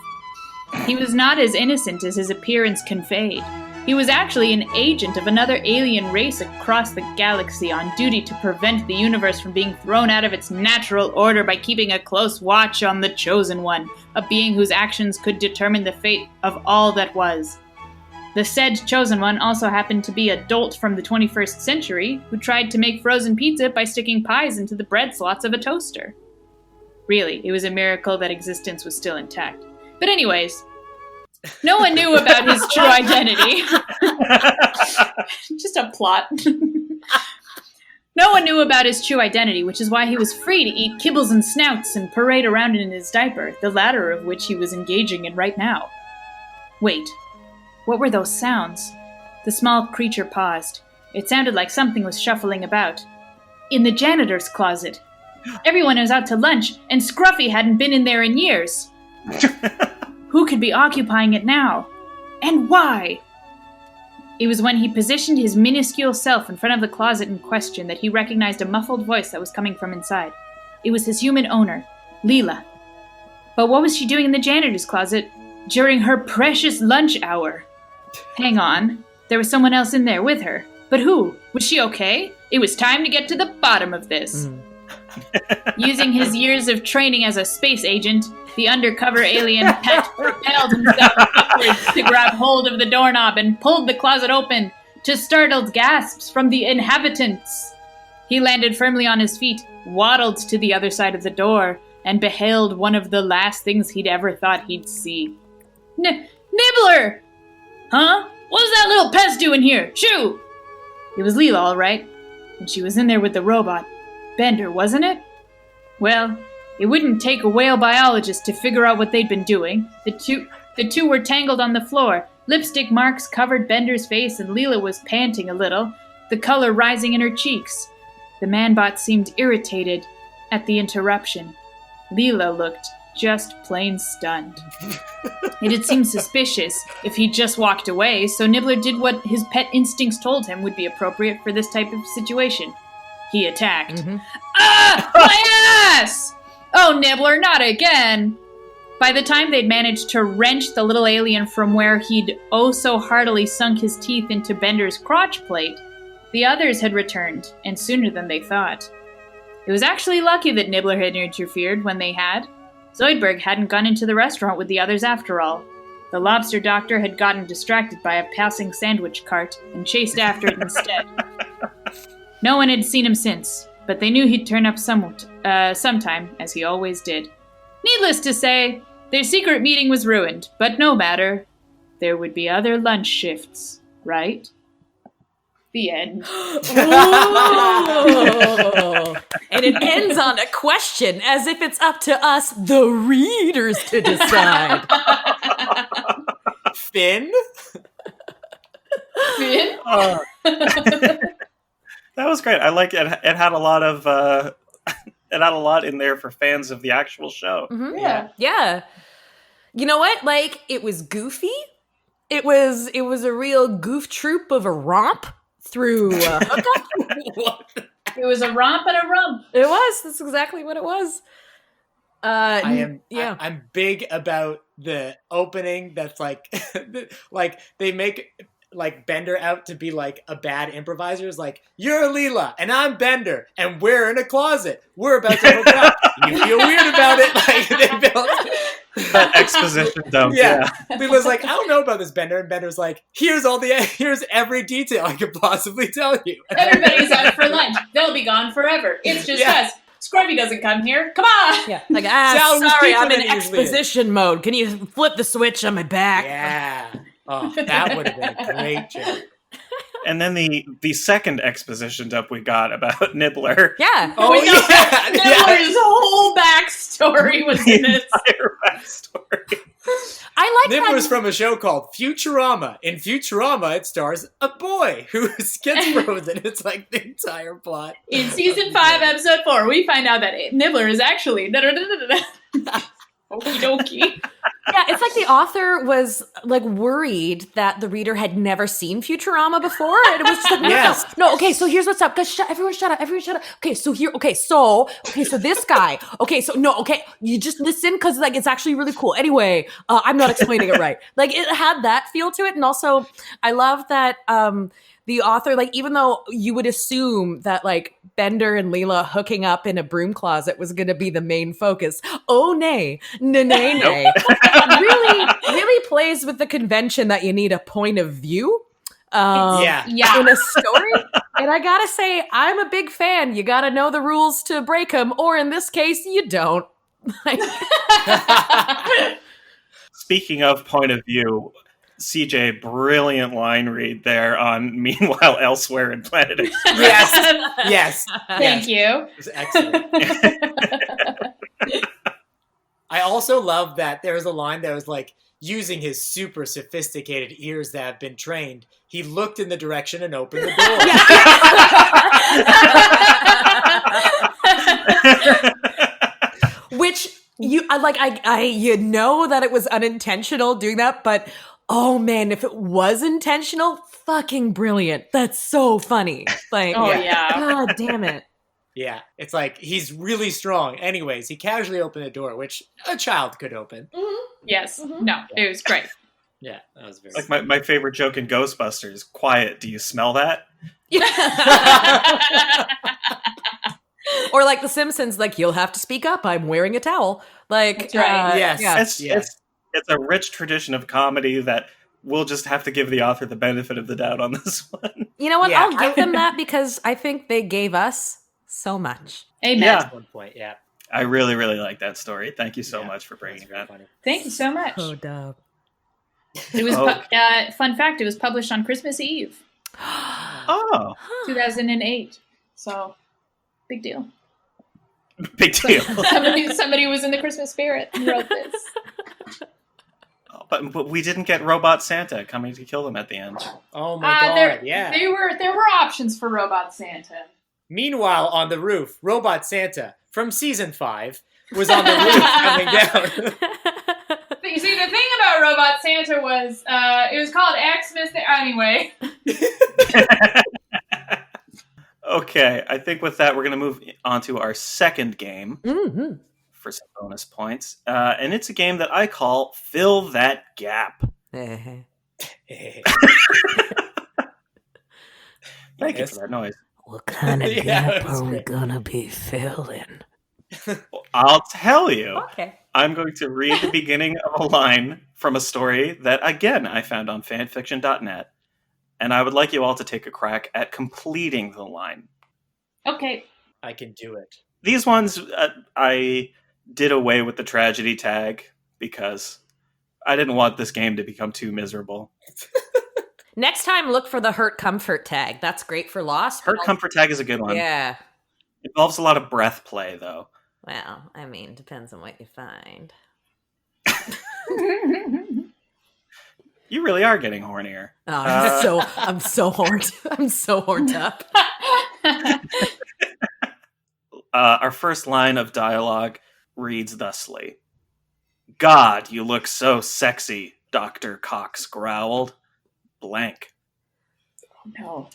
Speaker 3: He was not as innocent as his appearance conveyed. He was actually an agent of another alien race across the galaxy on duty to prevent the universe from being thrown out of its natural order by keeping a close watch on the Chosen One, a being whose actions could determine the fate of all that was. The said Chosen One also happened to be a dolt from the 21st century who tried to make frozen pizza by sticking pies into the bread slots of a toaster. Really, it was a miracle that existence was still intact. But anyways, no one knew about his true identity. Just a plot. No one knew about his true identity, which is why he was free to eat kibbles and snouts and parade around in his diaper, the latter of which he was engaging in right now. Wait. What were those sounds? The small creature paused. It sounded like something was shuffling about. In the janitor's closet. Everyone was out to lunch, and Scruffy hadn't been in there in years. Who could be occupying it now? And why? It was when he positioned his minuscule self in front of the closet in question that he recognized a muffled voice that was coming from inside. It was his human owner, Leela. But what was she doing in the janitor's closet during her precious lunch hour? Hang on, there was someone else in there with her. But who? Was she okay? It was time to get to the bottom of this. Using his years of training as a space agent, the undercover alien pet propelled himself upwards to grab hold of the doorknob and pulled the closet open to startled gasps from the inhabitants. He landed firmly on his feet, waddled to the other side of the door, and beheld one of the last things he'd ever thought he'd see. Nibbler! Huh? What's that little pest doing here? Shoo! It was Leela, all right. And she was in there with the robot. Bender, wasn't it? Well, it wouldn't take a whale biologist to figure out what they'd been doing. The two were tangled on the floor. Lipstick marks covered Bender's face, and Leela was panting a little, the color rising in her cheeks. The man-bot seemed irritated at the interruption. Leela looked just plain stunned. It had seemed suspicious if he'd just walked away, so Nibbler did what his pet instincts told him would be appropriate for this type of situation. He attacked. Ah! My ass! Oh, Nibbler, not again! By the time they'd managed to wrench the little alien from where he'd oh so heartily sunk his teeth into Bender's crotch plate, the others had returned, and sooner than they thought. It was actually lucky that Nibbler had interfered when they had. Zoidberg hadn't gone into the restaurant with the others after all. The lobster doctor had gotten distracted by a passing sandwich cart and chased after it instead. No one had seen him since, but they knew he'd turn up sometime, as he always did. Needless to say, their secret meeting was ruined, but no matter. There would be other lunch shifts, right? The end.
Speaker 2: And it ends on a question, as if it's up to us, the readers, to decide.
Speaker 4: Finn?
Speaker 3: Finn?
Speaker 1: That was great. I like it. It had a lot of it had a lot in there for fans of the actual show.
Speaker 2: Mm-hmm.
Speaker 3: Yeah.
Speaker 2: You know what? Like, it was goofy. It was a real goof troop of a romp through hookup.
Speaker 3: It was a romp and a rump.
Speaker 2: It was. That's exactly what it was.
Speaker 4: I'm big about the opening that's like like they make like Bender out to be like a bad improviser. It's like, you're Leela and I'm Bender and we're in a closet. We're about to hook up. You feel weird about it. Like they built
Speaker 1: That exposition dump. Yeah.
Speaker 4: Leela's like, I don't know about this, Bender, and Bender's like, here's every detail I could possibly tell you.
Speaker 3: Everybody's out for lunch. They'll be gone forever. It's just us. Scrubby doesn't come here. Come on.
Speaker 2: Yeah. Like, sorry, I'm in exposition mode. Can you flip the switch on my back?
Speaker 4: Yeah. Oh, that would have been a great joke.
Speaker 1: And then the second exposition dump we got about Nibbler.
Speaker 2: Yeah.
Speaker 4: Oh, yeah.
Speaker 3: Nibbler's whole backstory was in this.
Speaker 1: Entire backstory.
Speaker 2: I like
Speaker 4: Nibbler's from a show called Futurama. In Futurama, it stars a boy who gets frozen. It's like the entire plot.
Speaker 3: In season 5, episode 4, we find out that Nibbler is actually okie dokie.
Speaker 2: Yeah, it's like the author was like worried that the reader had never seen Futurama before, and it was just like, no. Okay, so here's what's up. Guys, everyone shut up. Okay, so so this guy. Okay, so no. Okay, you just listen because like it's actually really cool. Anyway, I'm not explaining it right. Like it had that feel to it, and also I love that the author, like, even though you would assume that like Bender and Leela hooking up in a broom closet was going to be the main focus. Oh, nay. really plays with the convention that you need a point of view in a story. And I gotta say, I'm a big fan. You gotta know the rules to break them, or in this case, you don't.
Speaker 1: Speaking of point of view, CJ, brilliant line read there on Meanwhile Elsewhere in Planet Express.
Speaker 4: Yes.
Speaker 3: Thank you.
Speaker 4: It was excellent. I also love that there was a line that was like, using his super sophisticated ears that have been trained, he looked in the direction and opened the door.
Speaker 2: Which you know that it was unintentional doing that, but oh man, if it was intentional, fucking brilliant. That's so funny. Like,
Speaker 3: Oh, yeah.
Speaker 2: God damn it.
Speaker 4: Yeah, it's like he's really strong. Anyways, he casually opened the door, which a child could open.
Speaker 3: Yes. No, it was great.
Speaker 4: Yeah, that was very
Speaker 1: Like my favorite joke in Ghostbusters, quiet, do you smell that?
Speaker 2: Or like The Simpsons, like, you'll have to speak up. I'm wearing a towel. Like,
Speaker 3: That's right.
Speaker 4: Yes.
Speaker 2: Yeah.
Speaker 1: It's a rich tradition of comedy that we'll just have to give the author the benefit of the doubt on this one.
Speaker 2: You know what?
Speaker 4: Yeah,
Speaker 2: I'll give them that because I think they gave us so much.
Speaker 3: Amen.
Speaker 1: Yeah.
Speaker 4: At one point, yeah.
Speaker 1: I really, really like that story. Thank you so
Speaker 4: Yeah,
Speaker 1: much for bringing that.
Speaker 4: funny.
Speaker 3: Thank you so much.
Speaker 2: Oh, dog.
Speaker 3: It was
Speaker 1: Oh.
Speaker 3: fun fact. It was published on Christmas Eve,
Speaker 1: Oh,
Speaker 3: 2008. So, big deal.
Speaker 1: big deal.
Speaker 3: Somebody was in the Christmas spirit and wrote this.
Speaker 1: But we didn't get Robot Santa coming to kill them at the end.
Speaker 4: Oh my god, yeah.
Speaker 3: There were options for Robot Santa.
Speaker 4: Meanwhile, on the roof, Robot Santa from season 5 was on the roof coming down.
Speaker 3: But you see, the thing about Robot Santa was it was called Xmas. Anyway.
Speaker 1: Okay, I think with that, we're going to move on to our second game
Speaker 2: Mm-hmm.
Speaker 1: for some bonus points. And it's a game that I call Fill That Gap. Thank you for that noise.
Speaker 2: What kind of
Speaker 4: Yeah,
Speaker 2: gap
Speaker 4: that's
Speaker 2: are we
Speaker 4: great.
Speaker 2: gonna be filling?
Speaker 1: I'll tell you.
Speaker 2: Okay.
Speaker 1: I'm going to read the beginning of a line from a story that, again, I found on fanfiction.net. And I would like you all to take a crack at completing the line.
Speaker 3: Okay.
Speaker 4: I can do it.
Speaker 1: These ones, I did away with the tragedy tag because I didn't want this game to become too miserable.
Speaker 2: Next time, look for the hurt comfort tag. That's great for Lost.
Speaker 1: Hurt comfort tag is a good one.
Speaker 2: Yeah.
Speaker 1: Involves a lot of breath play, though.
Speaker 2: Well, I mean, depends on what you find.
Speaker 1: You really are getting hornier.
Speaker 2: Oh, I'm so horned. I'm so horned up.
Speaker 1: Our first line of dialogue reads thusly. God, you look so sexy, Dr. Cox growled. Blank.
Speaker 3: No.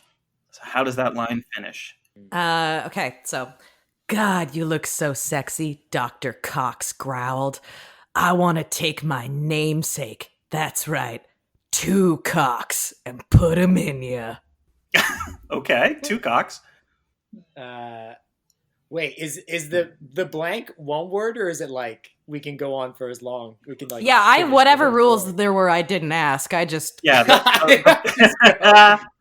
Speaker 1: So how does that line finish?
Speaker 2: Okay, so, God, you look so sexy, Dr. Cox growled. I want to take my namesake. That's right. 2 cocks and put 'em in ya.
Speaker 1: Okay, 2 cocks.
Speaker 4: Wait, is the blank one word, or is it like we can go on for as long? We can like
Speaker 2: Yeah,
Speaker 4: finish
Speaker 2: whatever
Speaker 4: the whole
Speaker 2: rules
Speaker 4: story.
Speaker 2: there were, I didn't ask. I just
Speaker 1: Yeah,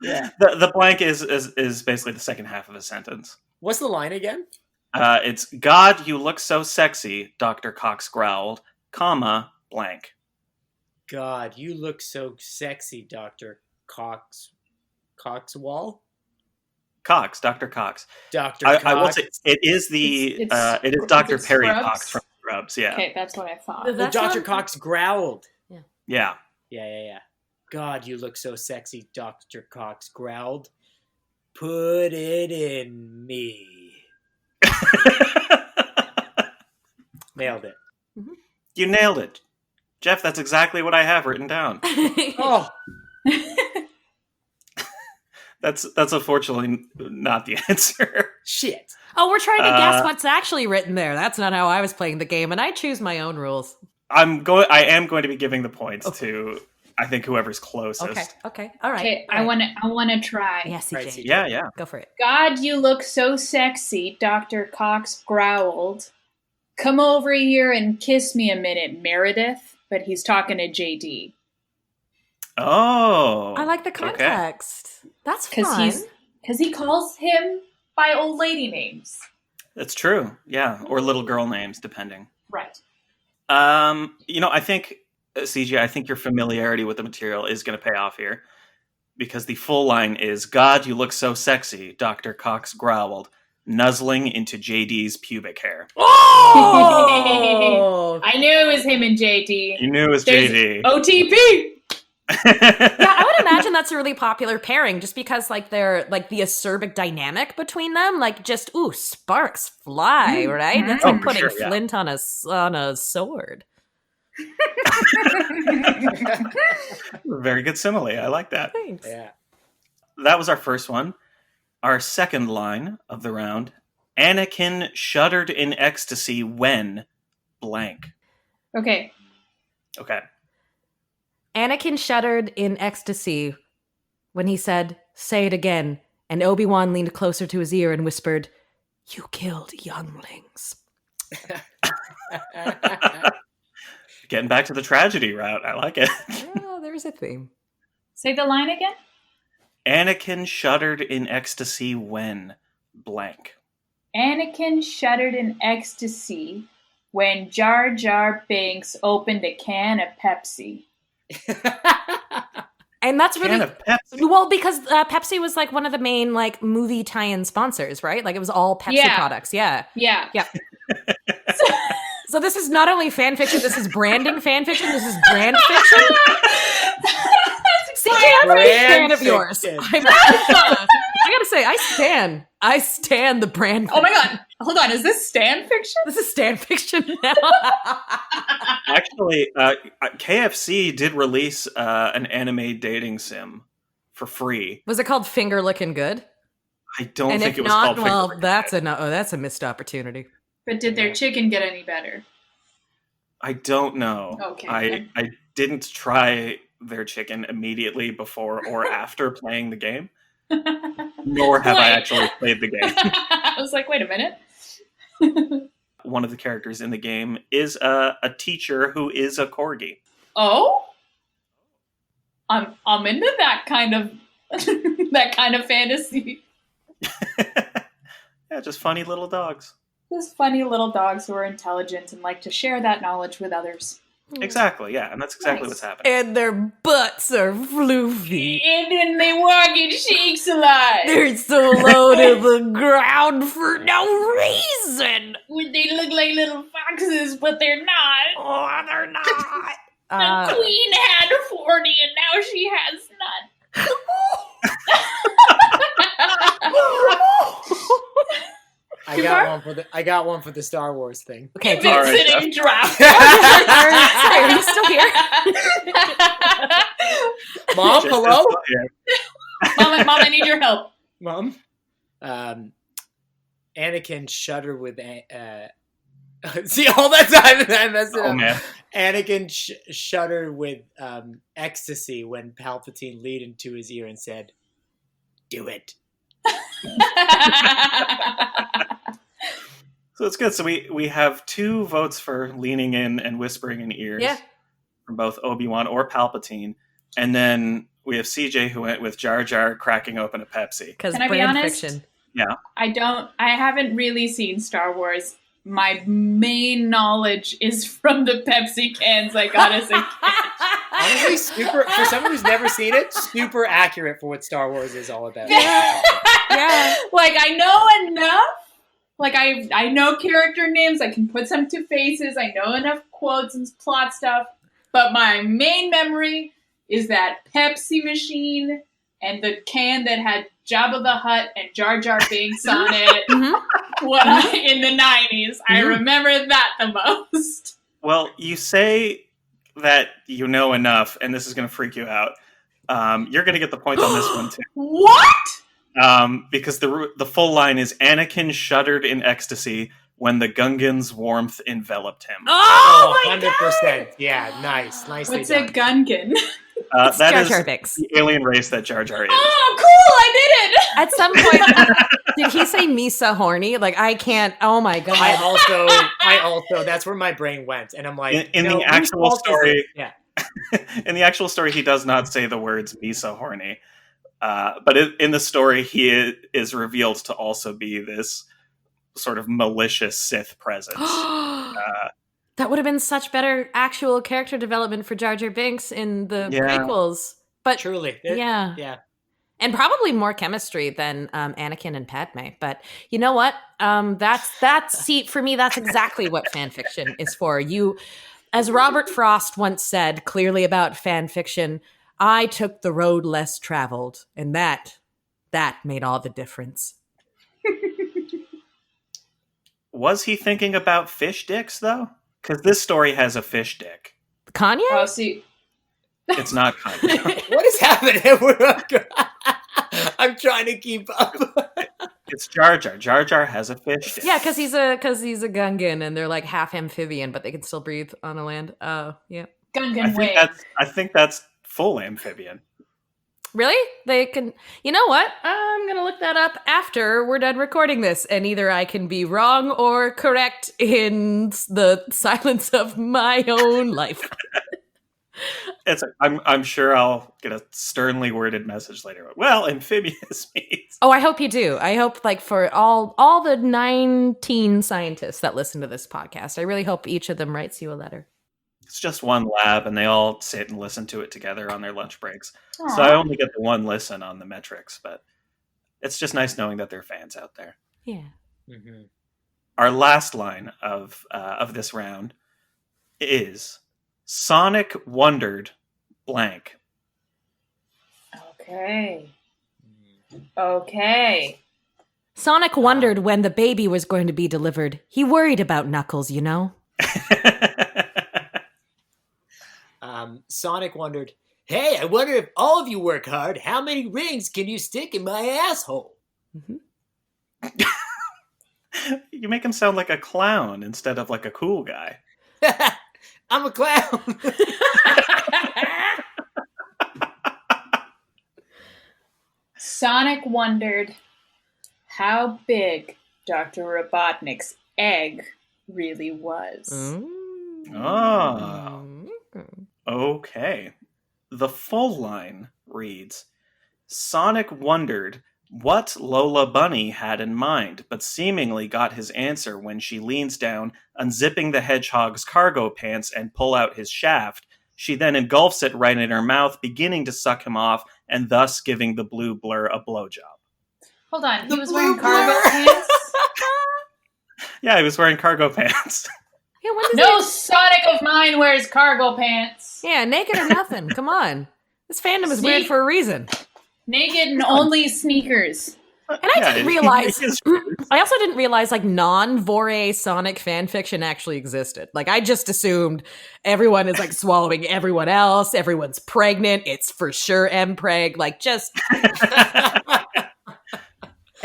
Speaker 4: Yeah.
Speaker 1: the blank is basically the second half of a sentence.
Speaker 4: What's the line again?
Speaker 1: It's God, you look so sexy, Dr. Cox growled, comma, blank.
Speaker 4: God, you look so sexy, Dr. Coxwall?
Speaker 1: Cox, Dr. Cox.
Speaker 4: Dr.
Speaker 1: I will
Speaker 4: Cox.
Speaker 1: say it is
Speaker 3: It's-
Speaker 1: it is Dr.
Speaker 3: is it
Speaker 1: Perry
Speaker 3: Scrubs?
Speaker 1: Cox from Scrubs, yeah.
Speaker 3: Okay, that's what I thought.
Speaker 2: Well,
Speaker 4: Well,
Speaker 2: that's
Speaker 4: Dr.
Speaker 2: not-
Speaker 4: Cox growled.
Speaker 1: Yeah.
Speaker 4: Yeah. God, you look so sexy, Dr. Cox growled. Put it in me. Nailed it.
Speaker 1: You nailed it. Jeff, that's exactly what I have written down.
Speaker 4: Oh,
Speaker 1: That's unfortunately not the answer.
Speaker 4: shit.
Speaker 2: Oh, we're trying to guess what's actually written there. That's not how I was playing the game, and I choose my own rules.
Speaker 1: I am going to be giving the points to I think whoever's closest.
Speaker 2: Okay, all right.
Speaker 3: Okay,
Speaker 2: all right.
Speaker 3: I wanna try.
Speaker 2: Yeah, CJ.
Speaker 4: Right, CJ.
Speaker 1: Yeah.
Speaker 2: Go for it.
Speaker 3: God, you look so sexy, Dr. Cox growled. Come over here and kiss me a minute, Meredith. But he's talking to JD.
Speaker 1: Oh.
Speaker 2: I like the
Speaker 1: okay.
Speaker 2: context. That's fun.
Speaker 3: Because he calls him by old lady names.
Speaker 1: That's true. Yeah, or little girl names depending.
Speaker 3: Right.
Speaker 1: I think CJ, I think your familiarity with the material is going to pay off here because the full line is God, you look so sexy, Dr. Cox growled, nuzzling into JD's pubic hair.
Speaker 2: Oh!
Speaker 3: I knew it was him and JD.
Speaker 1: You knew it was
Speaker 3: There's
Speaker 1: JD.
Speaker 3: OTP!
Speaker 2: I would imagine that's a really popular pairing just because like they're like the acerbic dynamic between them, like just sparks fly, right? That's like putting flint on a sword.
Speaker 1: Very good simile. I like that.
Speaker 2: Thanks.
Speaker 4: Yeah.
Speaker 1: That was our first one. Our second line of the round. Anakin shuddered in ecstasy when blank.
Speaker 3: Okay.
Speaker 2: Anakin shuddered in ecstasy when he said, "Say it again," and Obi-Wan leaned closer to his ear and whispered, "You killed younglings."
Speaker 1: Getting back to the tragedy route. I like it.
Speaker 2: Oh, there's a theme.
Speaker 3: Say the line again.
Speaker 1: Anakin shuddered in ecstasy when blank.
Speaker 3: Anakin shuddered in ecstasy when Jar Jar Binks opened a can of Pepsi.
Speaker 2: And that's really
Speaker 1: Can of Pepsi.
Speaker 2: well because Pepsi was like one of the main like movie tie-in sponsors, right? Like it was all Pepsi products. Yeah. So this is not only fan fiction, this is branding fan fiction, this is brand fiction. CJ, I'm a big fan of yours. I gotta say, I stan the brand fiction.
Speaker 3: Oh my god. Hold on, is this stan fiction?
Speaker 2: This is stan fiction now.
Speaker 1: Actually, KFC did release an anime dating sim for free.
Speaker 2: Was it called Finger Looking Good?
Speaker 1: I don't
Speaker 2: And
Speaker 1: think
Speaker 2: if
Speaker 1: it was
Speaker 2: not,
Speaker 1: called
Speaker 2: well,
Speaker 1: Finger
Speaker 2: that's
Speaker 1: Looking
Speaker 2: that's a missed opportunity.
Speaker 3: But did their chicken get any better?
Speaker 1: I don't know.
Speaker 3: Okay.
Speaker 1: I didn't try their chicken immediately before or after playing the game, nor have I actually played the game.
Speaker 3: I was like, wait a minute.
Speaker 1: One of the characters in the game is a teacher who is a corgi.
Speaker 3: Oh? I'm into that kind of fantasy.
Speaker 1: Yeah, just funny little dogs.
Speaker 3: Those funny little dogs who are intelligent and like to share that knowledge with others.
Speaker 1: Exactly, yeah, and that's exactly
Speaker 3: Nice.
Speaker 1: what's happening.
Speaker 2: And their butts are floofy.
Speaker 3: And then they walk in shakes a lot.
Speaker 2: They're so low to the ground for no reason.
Speaker 3: They look like little foxes, but they're not.
Speaker 2: Oh, they're not.
Speaker 3: The queen had 40 and now she has none.
Speaker 4: I got one for the Star Wars thing.
Speaker 2: Okay,
Speaker 3: You've been
Speaker 1: All right,
Speaker 3: sitting drop.
Speaker 2: Sorry, are you still here?
Speaker 4: Mom, hello?
Speaker 3: Mom, I need your help.
Speaker 4: Mom? Anakin shuddered with... see, all that time I messed it up.
Speaker 1: Man.
Speaker 4: Anakin shuddered with ecstasy when Palpatine leaned into his ear and said, "Do it."
Speaker 1: So it's good. So we have 2 votes for leaning in and whispering in ears from both Obi-Wan or Palpatine. And then we have CJ who went with Jar Jar cracking open a Pepsi.
Speaker 2: Because
Speaker 3: Can I be
Speaker 2: brand
Speaker 3: honest?
Speaker 2: fiction.
Speaker 1: Yeah.
Speaker 3: I haven't really seen Star Wars. My main knowledge is from the Pepsi cans I got as a kid.
Speaker 4: Honestly, super, for someone who's never seen it, super accurate for what Star Wars is all about.
Speaker 2: Yeah.
Speaker 3: Like, I know enough. Like, I know character names. I can put some to faces. I know enough quotes and plot stuff. But my main memory is that Pepsi machine and the can that had Jabba the Hutt and Jar Jar Binks on it in the 90s. I remember that the most.
Speaker 1: Well, you say that you know enough, and this is going to freak you out. You're going to get the point on this one, too.
Speaker 3: What?
Speaker 1: Because the full line is Anakin shuddered in ecstasy when the Gungan's warmth enveloped him.
Speaker 2: Oh, my
Speaker 4: 100%.
Speaker 2: God.
Speaker 4: Yeah, nicely
Speaker 3: What's
Speaker 4: done.
Speaker 3: a Gungan?
Speaker 2: It's
Speaker 1: That
Speaker 2: Jar
Speaker 1: is
Speaker 2: Jar Binks.
Speaker 1: the alien race that Jar Jar is.
Speaker 3: Oh, cool! I did it!
Speaker 2: At some point, did he say Misa horny? Like, I can't. Oh my God.
Speaker 4: I also, that's where my brain went. And I'm like,
Speaker 1: In the actual story,
Speaker 4: yeah.
Speaker 1: in the actual story, he does not say the words Misa horny. But in the story, he is revealed to also be this sort of malicious Sith presence.
Speaker 2: That would have been such better actual character development for Jar Jar Binks in the prequels. But
Speaker 4: Truly.
Speaker 2: Yeah. And probably more chemistry than Anakin and Padme. But you know what? For me, that's exactly what fan fiction is for. You, as Robert Frost once said, clearly about fan fiction, I took the road less traveled, and that made all the difference.
Speaker 1: Was he thinking about fish dicks, though? Because this story has a fish dick.
Speaker 2: Kanye?
Speaker 3: Oh, see.
Speaker 1: It's not Kanye.
Speaker 4: What is happening? I'm trying to keep up.
Speaker 1: It's Jar Jar. Jar Jar has a fish dick.
Speaker 2: Yeah, because he's a Gungan, and they're like half amphibian, but they can still breathe on the land. Yeah.
Speaker 3: Gungan way.
Speaker 1: I think that's full amphibian.
Speaker 2: Really? They can. You know what? I'm gonna look that up after we're done recording this, and either I can be wrong or correct in the silence of my own life.
Speaker 1: I'm sure I'll get a sternly worded message later. Well, amphibious means.
Speaker 2: Oh, I hope you do. I hope, like, for all the 19 scientists that listen to this podcast, I really hope each of them writes you a letter.
Speaker 1: It's just one lab, and they all sit and listen to it together on their lunch breaks.
Speaker 3: Aww.
Speaker 1: So I only get the one listen on the metrics, but it's just nice knowing that there are fans out there.
Speaker 2: Yeah.
Speaker 4: Mm-hmm.
Speaker 1: Our last line of this round is Sonic wondered blank.
Speaker 3: Okay.
Speaker 2: Sonic wondered when the baby was going to be delivered. He worried about Knuckles, you know?
Speaker 4: Sonic wondered, hey, I wonder if all of you work hard, how many rings can you stick in my asshole?
Speaker 2: Mm-hmm.
Speaker 1: You make him sound like a clown instead of like a cool guy.
Speaker 4: I'm a clown.
Speaker 3: Sonic wondered how big Dr. Robotnik's egg really was.
Speaker 1: Ah. Okay. The full line reads, Sonic wondered what Lola Bunny had in mind, but seemingly got his answer when she leans down, unzipping the hedgehog's cargo pants and pull out his shaft. She then engulfs it right in her mouth, beginning to suck him off, and thus giving the blue blur a blowjob.
Speaker 3: Hold on, he
Speaker 4: The
Speaker 3: was
Speaker 4: blue
Speaker 3: wearing cargo
Speaker 4: blur.
Speaker 3: pants?
Speaker 1: Yeah, he was wearing cargo pants.
Speaker 2: Yeah, when does
Speaker 3: No Sonic of mine wears cargo pants.
Speaker 2: Yeah, naked or nothing. Come on. This fandom is weird
Speaker 3: See?
Speaker 2: for a reason.
Speaker 3: Naked and only sneakers.
Speaker 2: And I didn't realize, I also didn't realize, like, non-Vore Sonic fanfiction actually existed. Like, I just assumed everyone is, like, swallowing everyone else, everyone's pregnant, it's for sure M-preg, like, just...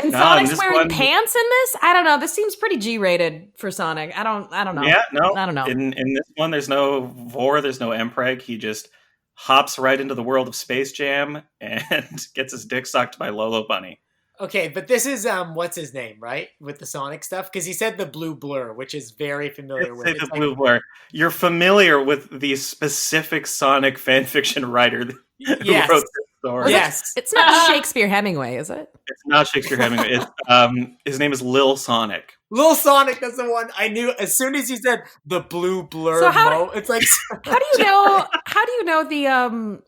Speaker 2: And
Speaker 1: No,
Speaker 2: Sonic's
Speaker 1: this
Speaker 2: wearing
Speaker 1: one-
Speaker 2: pants in this? I don't know. This seems pretty G-rated for Sonic. I don't know.
Speaker 1: Yeah, no.
Speaker 2: I don't know.
Speaker 1: In this one, there's no Vor, there's no Mpreg. He just hops right into the world of Space Jam and gets his dick sucked by Lolo Bunny.
Speaker 4: Okay, but this is, what's his name, right? With the Sonic stuff? Because he said the blue blur, which is very familiar with.
Speaker 1: It's
Speaker 4: It's
Speaker 1: the blue blur. You're familiar with the specific Sonic fanfiction writer who
Speaker 4: Yes.
Speaker 1: wrote this story.
Speaker 4: Yes.
Speaker 2: It's not Shakespeare Hemingway, is it?
Speaker 1: It's not Shakespeare Hemingway. It's, his name is Lil Sonic.
Speaker 4: Lil Sonic, that's the one I knew as soon as you said the blue blur.
Speaker 2: So how-
Speaker 4: It's like
Speaker 2: How do you know? How do you know the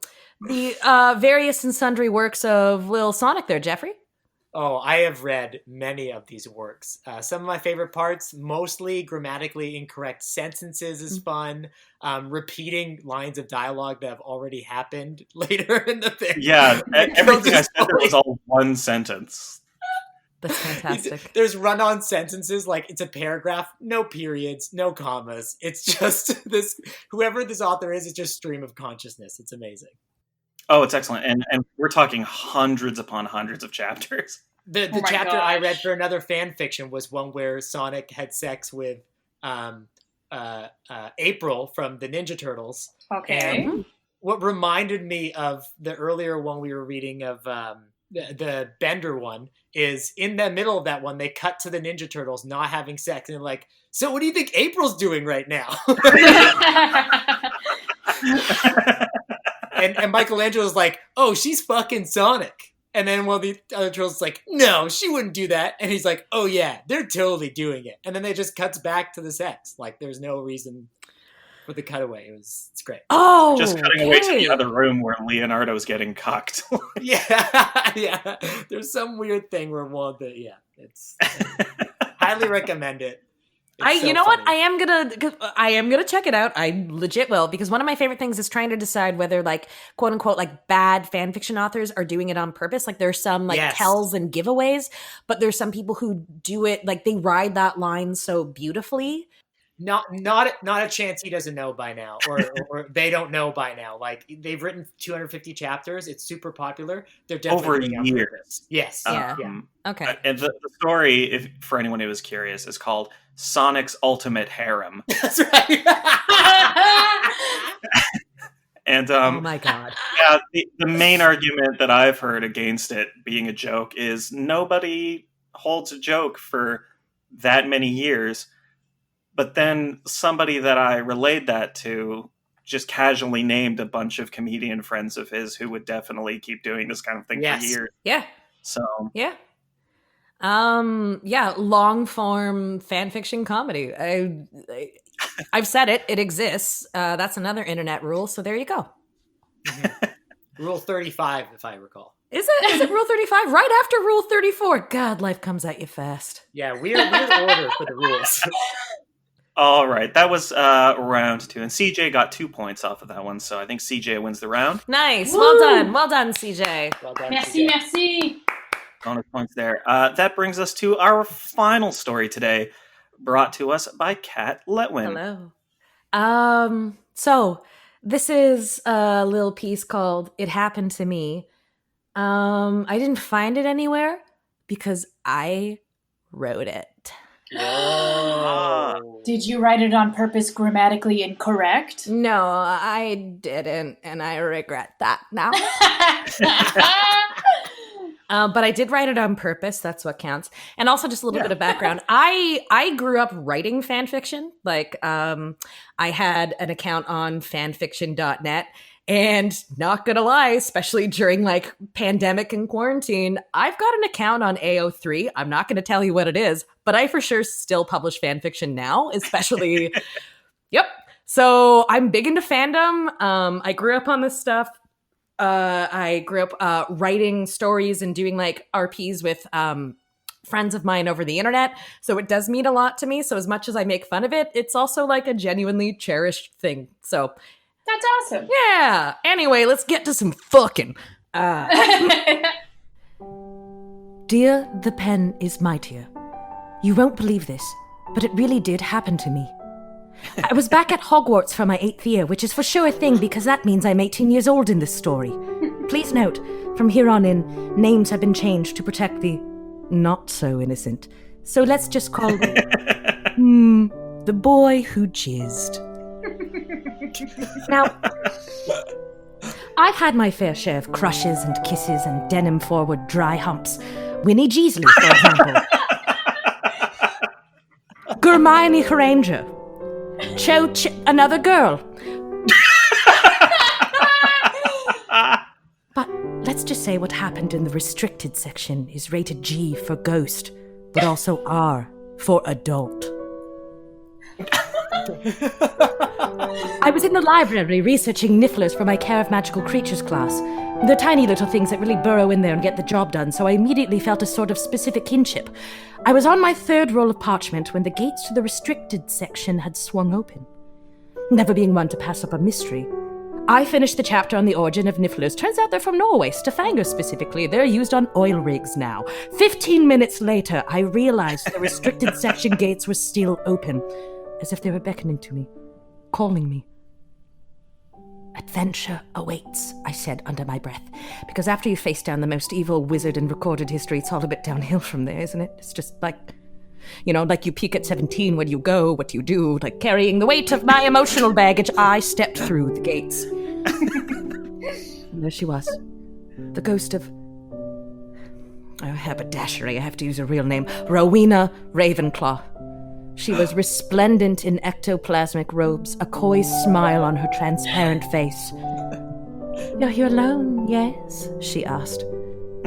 Speaker 2: various and sundry works of Lil Sonic there, Geoffrey?
Speaker 4: Oh, I have read many of these works. Some of my favorite parts, mostly grammatically incorrect sentences, is fun. Repeating lines of dialogue that have already happened later in the thing.
Speaker 1: Yeah, everything I
Speaker 4: Just
Speaker 1: said there was all one sentence.
Speaker 2: That's fantastic.
Speaker 4: There's run-on sentences, like it's a paragraph, no periods, no commas. It's just this, whoever this author is, it's just stream of consciousness. It's amazing.
Speaker 1: Oh, it's excellent. And we're talking hundreds upon hundreds of chapters.
Speaker 4: The
Speaker 3: Oh my
Speaker 4: chapter I
Speaker 3: gosh.
Speaker 4: read for another fan fiction was one where Sonic had sex with April from the Ninja Turtles.
Speaker 3: Okay.
Speaker 4: And what reminded me of the earlier one we were reading of the Bender one is in the middle of that one, they cut to the Ninja Turtles not having sex. And they're like, so what do you think April's doing right now? and Michelangelo's like, oh, she's fucking Sonic. And then one of the other turtles is like, no, she wouldn't do that. And he's like, oh yeah, they're totally doing it. And then they just cuts back to the sex. Like there's no reason for the cutaway. It's great.
Speaker 2: Oh,
Speaker 1: Just cutting away to the
Speaker 2: okay.
Speaker 1: other room where Leonardo's getting cucked.
Speaker 4: Yeah. There's some weird thing where it's highly recommend it.
Speaker 2: You know what? I am gonna check it out. I legit will, because one of my favorite things is trying to decide whether, like, quote unquote, like, bad fan fiction authors are doing it on purpose. Like, there's some like tells and giveaways, but there's some people who do it like they ride that line so beautifully.
Speaker 4: Not a chance he doesn't know by now, or they don't know by now. Like, they've written 250 chapters. It's super popular. They're definitely
Speaker 1: over years.
Speaker 4: Yes.
Speaker 2: Yeah. Okay.
Speaker 1: And the story, if for anyone who is curious, is called Sonic's Ultimate Harem.
Speaker 4: That's right.
Speaker 1: And
Speaker 2: oh my god.
Speaker 1: Yeah, the main argument that I've heard against it being a joke is nobody holds a joke for that many years. But then somebody that I relayed that to just casually named a bunch of comedian friends of his who would definitely keep doing this kind of thing for years.
Speaker 2: Yeah.
Speaker 1: So
Speaker 2: yeah. Long form fan fiction comedy. I've said it. It exists. That's another internet rule. So there you go.
Speaker 4: Rule 35, if I recall.
Speaker 2: Is it Rule 35? Right after Rule 34. God, life comes at you fast.
Speaker 4: Yeah, weird order for the rules.
Speaker 1: all right, that was round 2, and CJ got 2 points off of that one, so I think CJ wins the round.
Speaker 2: Nice.
Speaker 3: Woo!
Speaker 2: Well done, CJ.
Speaker 4: Well done,
Speaker 3: Merci,
Speaker 4: CJ.
Speaker 3: merci.
Speaker 1: Bonus points there. That brings us to our final story today, brought to us by Kat Letwin.
Speaker 2: Hello. So this is a little piece called "It Happened to Me." I didn't find it anywhere because I wrote it.
Speaker 4: Whoa.
Speaker 3: Did you write it on purpose, grammatically incorrect?
Speaker 2: No, I didn't, and I regret that now. But I did write it on purpose. That's what counts. And also, just a little bit of background. I grew up writing fan fiction. Like, I had an account on fanfiction.net. And not gonna lie, especially during like pandemic and quarantine, I've got an account on AO3. I'm not gonna tell you what it is, but I for sure still publish fan fiction now, especially. Yep. So I'm big into fandom. I grew up on this stuff. I grew up writing stories and doing like RPs with friends of mine over the internet. So it does mean a lot to me. So as much as I make fun of it, it's also like a genuinely cherished thing. So
Speaker 3: That's awesome.
Speaker 2: yeah. Anyway, let's get to some fucking. Dear, the pen is mightier. You won't believe this, but it really did happen to me. I was back at Hogwarts for my 8th year, which is for sure a thing because that means I'm 18 years old in this story. Please note, from here on in, names have been changed to protect the not so innocent. So let's just call him the boy who jizzed. Now, I've had my fair share of crushes and kisses and denim-forward dry humps. Winnie Jeasley, for example. Hermione Granger. Another girl. But let's just say what happened in the restricted section is rated G for ghost, but also R for adult. I was in the library researching nifflers for my Care of Magical Creatures class. They're tiny little things that really burrow in there and get the job done, so I immediately felt a sort of specific kinship. I was on my 3rd roll of parchment when the gates to the restricted section had swung open. Never being one to pass up a mystery, I finished the chapter on the origin of nifflers. Turns out they're from Norway, Stavanger specifically. They're used on oil rigs now. 15 minutes later, I realized the restricted section gates were still open, as if they were beckoning to me, calling me. Adventure awaits, I said under my breath, because after you face down the most evil wizard in recorded history, it's all a bit downhill from there, isn't it? It's just like, like you peak at 17, where do you go, what do you do? Like carrying the weight of my emotional baggage, I stepped through the gates. And there she was, the ghost of... haberdashery, I have to use her real name, Rowena Ravenclaw. She was resplendent in ectoplasmic robes, a coy smile on her transparent face. You're here alone, yes? She asked.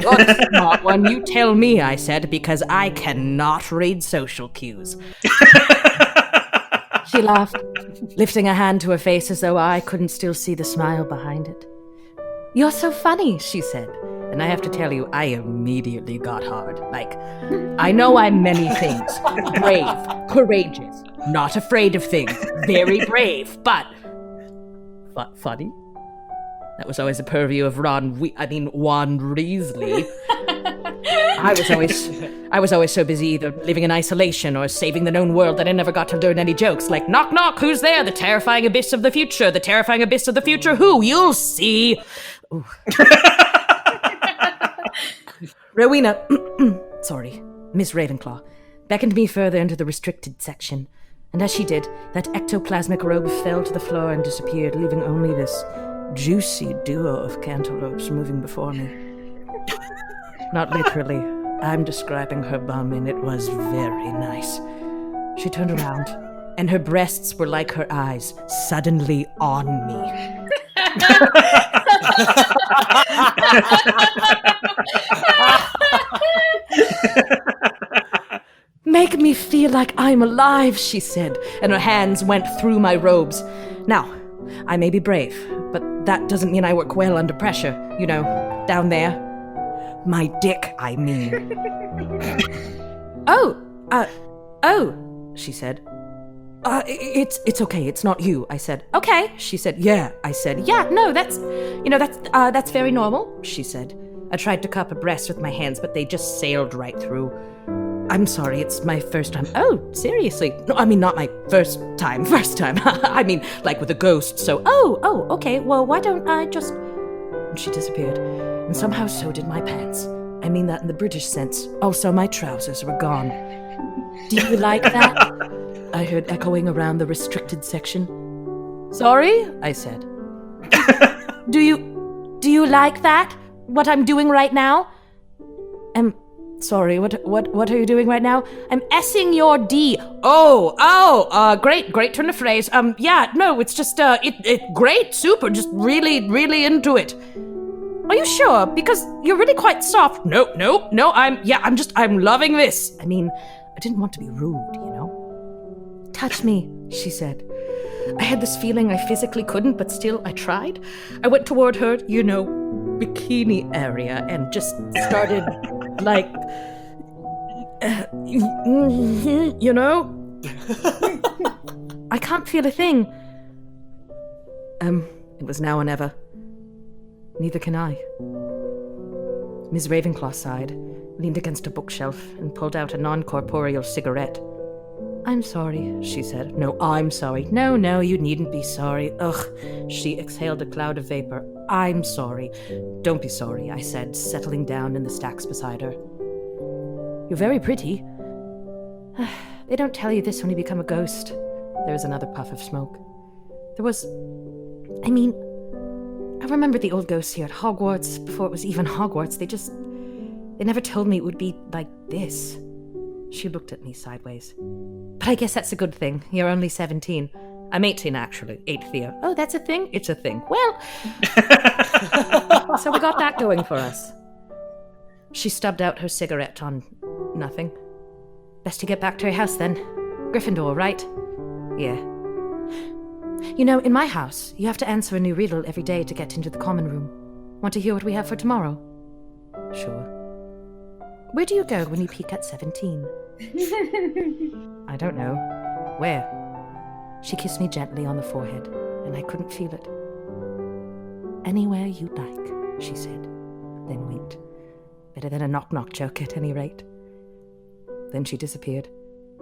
Speaker 2: You're the smart one, you tell me, I said, because I cannot read social cues. She laughed, lifting a hand to her face as though I couldn't still see the smile behind it. You're so funny, she said. And I have to tell you, I immediately got hard. Like, I know I'm many things. Brave, courageous, not afraid of things, very brave, but funny. That was always a purview of Juan Weasley. I was always so busy either living in isolation or saving the known world that I never got to learn any jokes. Like, knock, knock, who's there? The terrifying abyss of the future. The terrifying abyss of the future. Who? You'll see. Rowena, sorry, Miss Ravenclaw, beckoned me further into the restricted section. And as she did, that ectoplasmic robe fell to the floor and disappeared, leaving only this juicy duo of cantaloupes moving before me. Not literally. I'm describing her bum, and it was very nice. She turned around, and her breasts were like her eyes, suddenly on me. Make me feel like I'm alive, she said, and her hands went through my robes. Now, I may be brave, but that doesn't mean I work well under pressure. You know, down there. My dick, I mean. Oh, she said. It's okay, it's not you, I said. Okay, she said. Yeah, I said. Yeah, no, that's very normal, she said. I tried to cup her breasts with my hands, but they just sailed right through. I'm sorry, it's my first time. Oh, seriously? No, I mean, not my first time. I mean, like with a ghost, so, okay, well, why don't I just... And she disappeared, and somehow so did my pants. I mean that in the British sense. Also, my trousers were gone. Do you like that? I heard echoing around the restricted section. Sorry? I said. Do you like that? What I'm doing right now? Sorry, what are you doing right now? I'm S-ing your D. Great turn of phrase. Yeah, no, it's just, great, super, just really, really into it. Are you sure? Because you're really quite soft. No, I'm loving this. I mean, I didn't want to be rude, you know? Touch me, she said. I had this feeling I physically couldn't, but still I tried. I went toward her, you know, bikini area, and just started, like, you know? I can't feel a thing. It was now or never. Neither can I. Ms. Ravenclaw sighed, leaned against a bookshelf, and pulled out a non-corporeal cigarette. I'm sorry, she said. No, I'm sorry. No, you needn't be sorry. Ugh. She exhaled a cloud of vapor. I'm sorry. Don't be sorry, I said, settling down in the stacks beside her. You're very pretty. They don't tell you this when you become a ghost. There was another puff of smoke. I remember the old ghosts here at Hogwarts, before it was even Hogwarts. They never told me it would be like this. She looked at me sideways. But I guess that's a good thing. You're only 17. I'm 18, actually. 8th year. Oh, that's a thing? It's a thing. Well, so we got that going for us. She stubbed out her cigarette on nothing. Best to get back to your house, then. Gryffindor, right? Yeah. You know, in my house, you have to answer a new riddle every day to get into the common room. Want to hear what we have for tomorrow? Sure. Where do you go when you peak at 17? I don't know. Where? She kissed me gently on the forehead, and I couldn't feel it. Anywhere you like, she said, then winked. Better than a knock-knock joke, at any rate. Then she disappeared.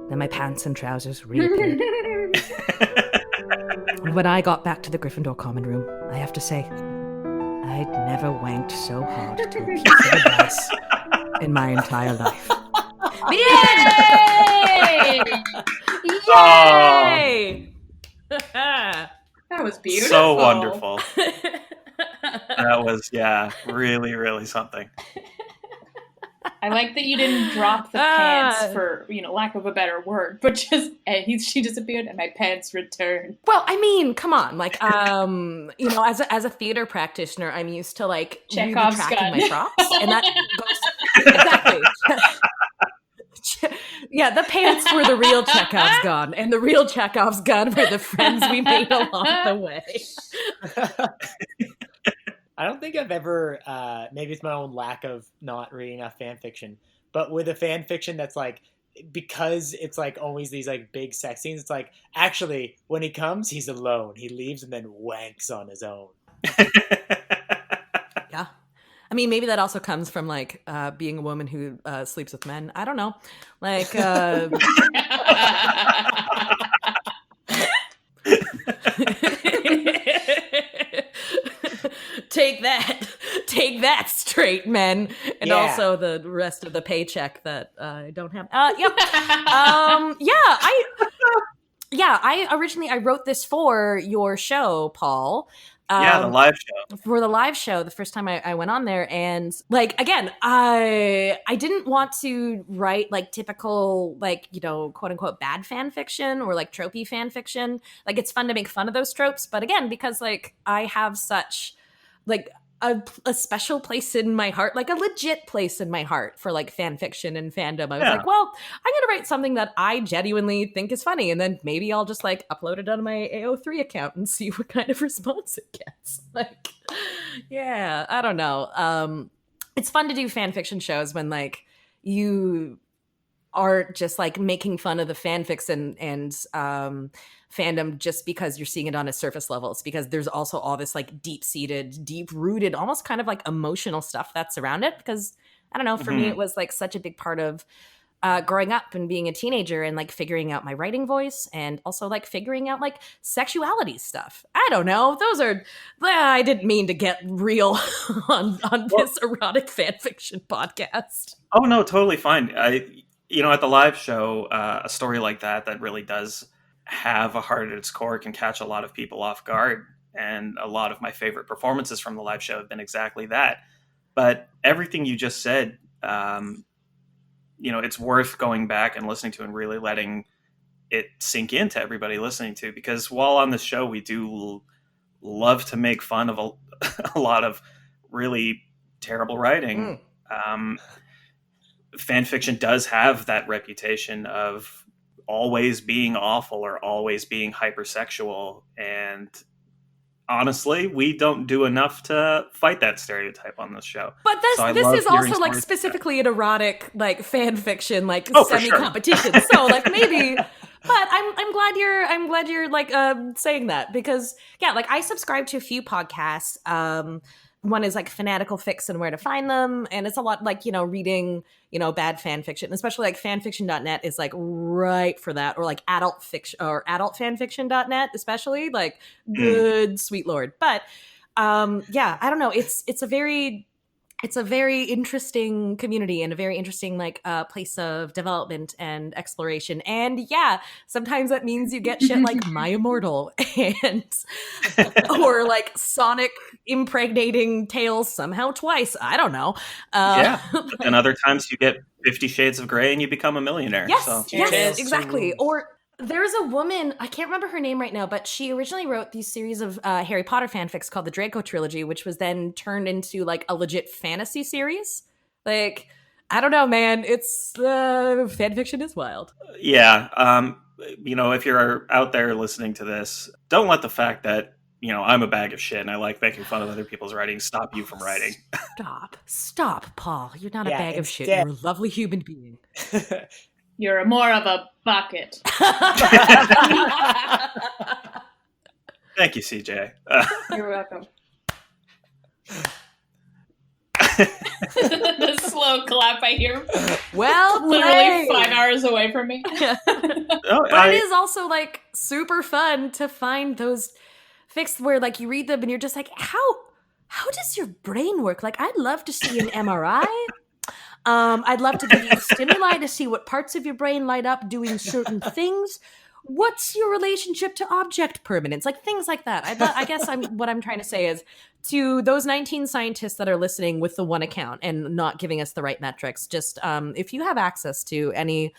Speaker 2: Then my pants and trousers reappeared. And when I got back to the Gryffindor common room, I have to say, I'd never wanked so hard to a piece of advice in my entire life.
Speaker 3: Yay!
Speaker 2: Yay!
Speaker 3: That was beautiful.
Speaker 1: So wonderful. That was, really, really something.
Speaker 3: I like that you didn't drop the pants for, lack of a better word, but just, she disappeared and my pants returned.
Speaker 2: Well, I mean, come on. Like, as a theater practitioner, I'm used to, like,
Speaker 3: Chekhov's
Speaker 2: really tracking
Speaker 3: gun.
Speaker 2: my props. And that goes... Exactly. Yeah, the pants were the real Chekhov's gun, and the real Chekhov's gun were the friends we made along the way.
Speaker 4: I don't think I've ever, maybe it's my own lack of not reading enough fan fiction, but with a fan fiction that's like, because it's like always these like big sex scenes, it's like, actually, when he comes, he's alone. He leaves and then wanks on his own.
Speaker 2: Yeah. I mean, maybe that also comes from like being a woman who sleeps with men. I don't know. Like, take that, straight men, and also the rest of the paycheck that I don't have. I originally I wrote this for your show, Paul.
Speaker 1: The live show.
Speaker 2: For the live show, the first time I went on there, and like again, I didn't want to write like typical like, you know, quote unquote bad fan fiction or like tropey fan fiction. Like it's fun to make fun of those tropes, but again, because like I have such like a special place in my heart, like a legit place in my heart for like fan fiction and fandom. I was like, well, I'm gonna write something that I genuinely think is funny, and then maybe I'll just like upload it on my AO3 account and see what kind of response it gets. Like, yeah, I don't know. It's fun to do fan fiction shows when like you are just like making fun of the fanfics and fandom just because you're seeing it on a surface level. It's because there's also all this like deep-seated, deep-rooted, almost kind of like emotional stuff that's around it. Because I don't know, for me, it was like such a big part of growing up and being a teenager and like figuring out my writing voice and also like figuring out like sexuality stuff. I don't know. Those are, I didn't mean to get real on this erotic fanfiction podcast.
Speaker 1: Oh, no, totally fine. You know, at the live show, a story like that really does have a heart at its core can catch a lot of people off guard. And a lot of my favorite performances from the live show have been exactly that. But everything you just said, you know, it's worth going back and listening to and really letting it sink into everybody listening to, because while on this show, we do love to make fun of a lot of really terrible writing. Fan fiction does have that reputation of always being awful or always being hypersexual, and honestly, we don't do enough to fight that stereotype on this show.
Speaker 2: But this is also like specifically an erotic like fan fiction like semi-competition. Sure. So like maybe, but I'm glad you're like saying that, because yeah, like I subscribe to a few podcasts. One is like Fanatical Fix and Where to Find Them, and it's a lot like, you know, reading, you know, bad fan fiction, especially like fanfiction.net is like right for that, or like adult fiction or adultfanfiction.net, especially like good sweet lord. But yeah, I don't know, it's a very interesting community and a very interesting like place of development and exploration. And yeah, sometimes that means you get shit like My Immortal and or like Sonic impregnating Tails somehow twice. I don't know.
Speaker 1: And other times you get 50 Shades of Grey and you become a millionaire.
Speaker 2: Yes,
Speaker 1: so.
Speaker 2: yes, exactly. Or there's a woman, I can't remember her name right now, but she originally wrote these series of Harry Potter fanfics called the Draco Trilogy, which was then turned into like a legit fantasy series. Like, I don't know, man. It's fanfiction is wild.
Speaker 1: Yeah. You know, if you're out there listening to this, don't let the fact that, you know, I'm a bag of shit and I like making fun of other people's writing stop you from writing.
Speaker 2: Stop, Paul. You're not a bag of shit. You're a lovely human being.
Speaker 3: You're more of a bucket.
Speaker 1: Thank you, CJ.
Speaker 3: You're welcome. The slow clap I hear.
Speaker 2: Well,
Speaker 3: literally 5 hours away from me.
Speaker 2: But it is also like super fun to find those fics where like you read them and you're just like, how does your brain work? Like, I'd love to see an MRI. I'd love to give you stimuli to see what parts of your brain light up doing certain things. What's your relationship to object permanence? Like things like that. I guess what I'm trying to say is to those 19 scientists that are listening with the one account and not giving us the right metrics, just if you have access to any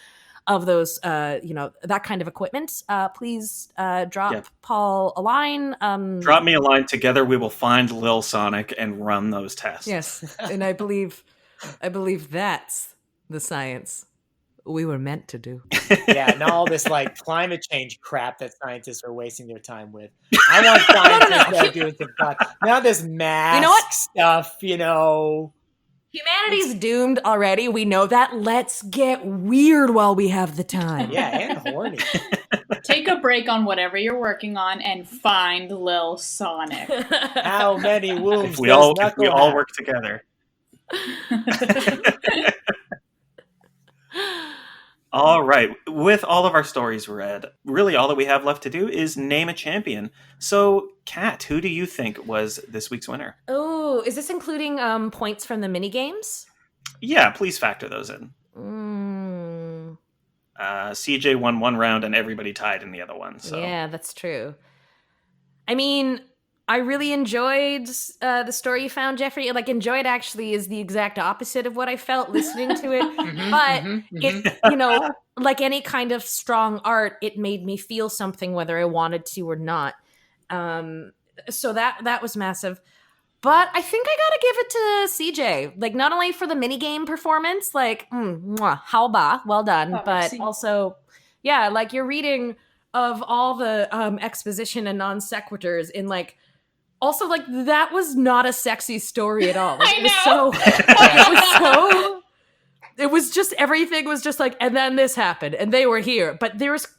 Speaker 2: of those, you know, that kind of equipment, please drop Paul a line.
Speaker 1: Drop me a line. Together we will find Lil Sonic and run those tests.
Speaker 2: Yes, and I believe that's the science we were meant to do.
Speaker 4: Yeah, not all this like climate change crap that scientists are wasting their time with. I want scientists that are doing some fun. Not this mask stuff,
Speaker 2: Humanity's doomed already. We know that. Let's get weird while we have the time.
Speaker 4: Yeah, and horny.
Speaker 3: Take a break on whatever you're working on and find Lil Sonic.
Speaker 4: How many wombs
Speaker 1: If we all work together. All right. With all of our stories read, really all that we have left to do is name a champion. So, Kat, who do you think was this week's winner?
Speaker 2: Oh, is this including points from the mini games?
Speaker 1: Yeah, please factor those in. CJ won one round and everybody tied in the other one. So.
Speaker 2: Yeah, that's true. I mean, I really enjoyed the story you found, Geoffrey. Like, enjoyed actually is the exact opposite of what I felt listening to it. It, like any kind of strong art, it made me feel something whether I wanted to or not. So that was massive. But I think I gotta give it to CJ. Like, not only for the minigame performance, like, how ba, well done. But also, yeah, like your reading of all the exposition and non sequiturs in like, also, like, that was not a sexy story at all. Like, it was just, everything was just like, and then this happened, and they were here. But there was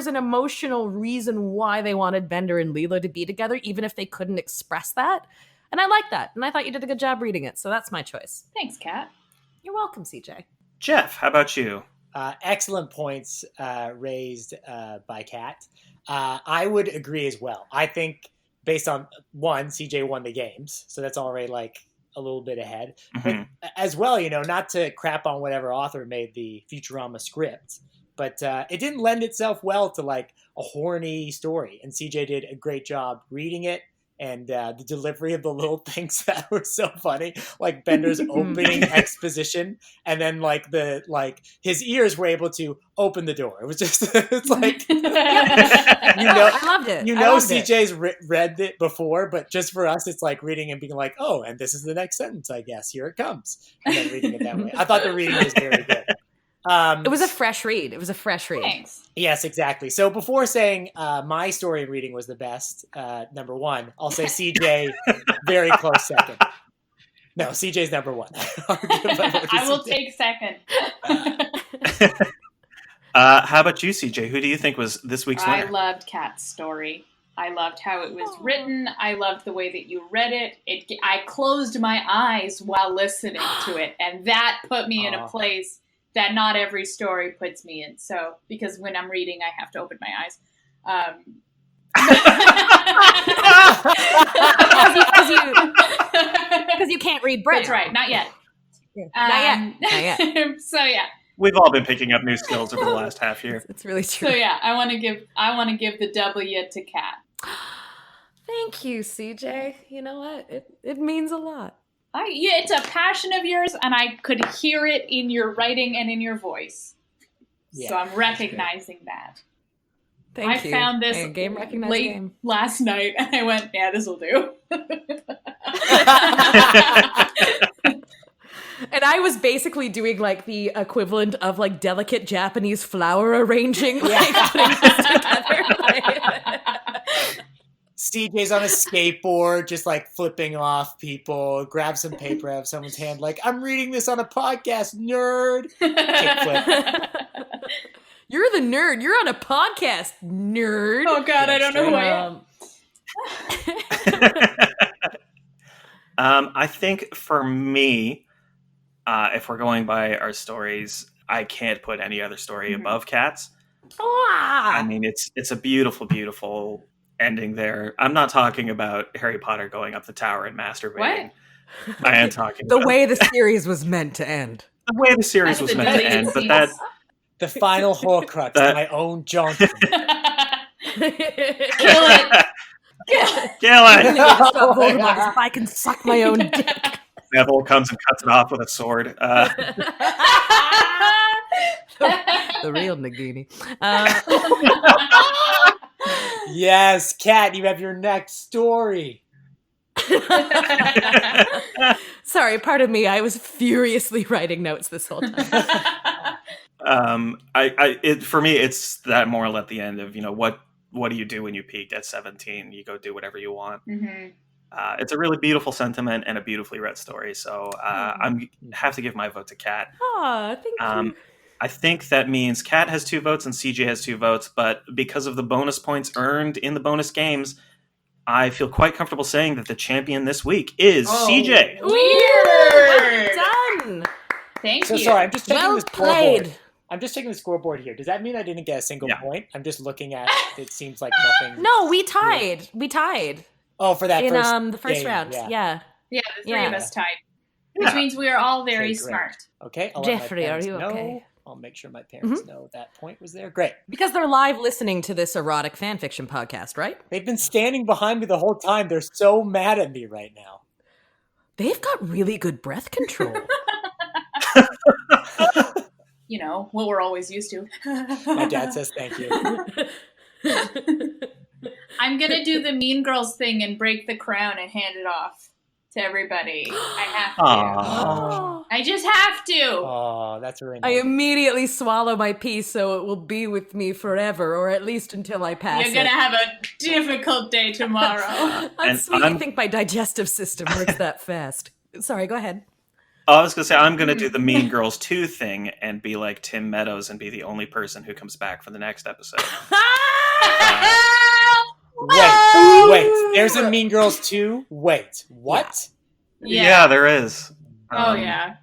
Speaker 2: an emotional reason why they wanted Bender and Leela to be together, even if they couldn't express that. And I like that. And I thought you did a good job reading it. So that's my choice.
Speaker 3: Thanks, Kat.
Speaker 2: You're welcome, CJ.
Speaker 1: Jeff, how about you?
Speaker 4: Excellent points raised by Kat. I would agree as well. I think based on CJ won the games, so that's already like a little bit ahead.
Speaker 1: Mm-hmm.
Speaker 4: But as well, not to crap on whatever author made the Futurama script, but it didn't lend itself well to like a horny story. And CJ did a great job reading it. And the delivery of the little things that were so funny, like Bender's opening exposition, and then his ears were able to open the door. It was just, it's like,
Speaker 2: I loved it.
Speaker 4: CJ's read it before, but just for us, it's like reading and being like, oh, and this is the next sentence, I guess. Here it comes, and then reading it that way. I thought the reading was very good.
Speaker 2: It was a fresh read.
Speaker 3: Thanks.
Speaker 4: Yes, exactly. So before saying my story reading was the best, number one, I'll say CJ, very close second. No, CJ's number one.
Speaker 3: I will take second.
Speaker 1: How about you, CJ? Who do you think was this week's winner?
Speaker 3: I loved Kat's story. I loved how it was written. I loved the way that you read it. I closed my eyes while listening to it, and that put me in a place that not every story puts me in. So, because when I'm reading, I have to open my eyes.
Speaker 2: Because you can't read Braille.
Speaker 3: That's right. Not yet.
Speaker 2: Not yet.
Speaker 3: So, yeah.
Speaker 1: We've all been picking up new skills over the last half year.
Speaker 2: It's really true.
Speaker 3: So, yeah, I want to give the W to Kat.
Speaker 2: Thank you, CJ. You know what? It means a lot.
Speaker 3: It's a passion of yours, and I could hear it in your writing and in your voice. Yeah, so I'm recognizing that.
Speaker 2: Thank you.
Speaker 3: I found this late last night, and I went, yeah, this will do.
Speaker 2: And I was basically doing like the equivalent of like delicate Japanese flower arranging, like putting this together.
Speaker 4: CJ's on a skateboard, just like flipping off people, grab some paper out of someone's hand, like, I'm reading this on a podcast, nerd. Kickflip.
Speaker 2: You're the nerd. You're on a podcast, nerd.
Speaker 3: Oh, God, I don't know who I am.
Speaker 1: I think for me, if we're going by our stories, I can't put any other story above Kat's. I mean, it's a beautiful, beautiful ending there. I'm not talking about Harry Potter going up the tower and masturbating.
Speaker 3: What?
Speaker 1: I am talking
Speaker 2: the way the series was meant to end.
Speaker 1: The way the series was meant to end, but that
Speaker 4: the final Horcrux, my own junk.
Speaker 3: Kill it.
Speaker 1: Kill it.
Speaker 2: If I can suck my own dick.
Speaker 1: Neville comes and cuts it off with a sword.
Speaker 2: The real Nagini.
Speaker 4: Yes, Kat, you have your next story.
Speaker 2: Sorry, pardon me. I was furiously writing notes this whole time.
Speaker 1: For me, it's that moral at the end of, what do you do when you peaked at 17? You go do whatever you want.
Speaker 3: Mm-hmm.
Speaker 1: It's a really beautiful sentiment and a beautifully read story. So I have to give my vote to Kat.
Speaker 2: Oh, thank you.
Speaker 1: I think that means Kat has 2 votes and CJ has 2 votes, but because of the bonus points earned in the bonus games, I feel quite comfortable saying that the champion this week is CJ.
Speaker 3: Weird!
Speaker 2: Well done.
Speaker 3: Thank
Speaker 4: So
Speaker 3: you.
Speaker 4: sorry, I'm just checking
Speaker 2: Well
Speaker 4: the scoreboard.
Speaker 2: played.
Speaker 4: I'm just checking the scoreboard here. Does that mean I didn't get a single
Speaker 1: Yeah.
Speaker 4: point? I'm just looking at it. Seems like nothing.
Speaker 2: No, we tied. We tied
Speaker 4: Oh, for that
Speaker 2: in
Speaker 4: first
Speaker 2: the first
Speaker 4: game,
Speaker 2: round.
Speaker 4: yeah.
Speaker 3: Yeah, the three
Speaker 2: Yeah.
Speaker 3: of us tied. Which means we are all very
Speaker 4: Okay, great.
Speaker 3: smart.
Speaker 4: Okay, I'll let my
Speaker 2: Jeffrey, are
Speaker 4: parents
Speaker 2: you
Speaker 4: know.
Speaker 2: okay?
Speaker 4: I'll make sure my parents know that point was there. Great.
Speaker 2: Because they're live listening to this erotic fanfiction podcast, right?
Speaker 4: They've been standing behind me the whole time. They're so mad at me right now.
Speaker 2: They've got really good breath control.
Speaker 3: You know, what we're always used to.
Speaker 4: My dad says thank you.
Speaker 3: I'm going to do the Mean Girls thing and break the crown and hand it off to everybody. I have to.
Speaker 1: Aww.
Speaker 3: I just have to.
Speaker 4: Oh, that's really
Speaker 2: I
Speaker 4: nice.
Speaker 2: immediately swallow my piece so it will be with me forever, or at least until I pass
Speaker 3: You're going to
Speaker 2: it.
Speaker 3: have a difficult day tomorrow.
Speaker 2: I'm
Speaker 1: And
Speaker 2: sweet.
Speaker 1: I'm-
Speaker 2: I think my digestive system works that fast. Sorry, go ahead.
Speaker 1: I was going to say, I'm going to do the Mean Girls 2 thing and be like Tim Meadows and be the only person who comes back for the next episode.
Speaker 4: Wait. There's a Mean Girls 2? Wait. What?
Speaker 1: Yeah, there is.
Speaker 3: Oh, yeah.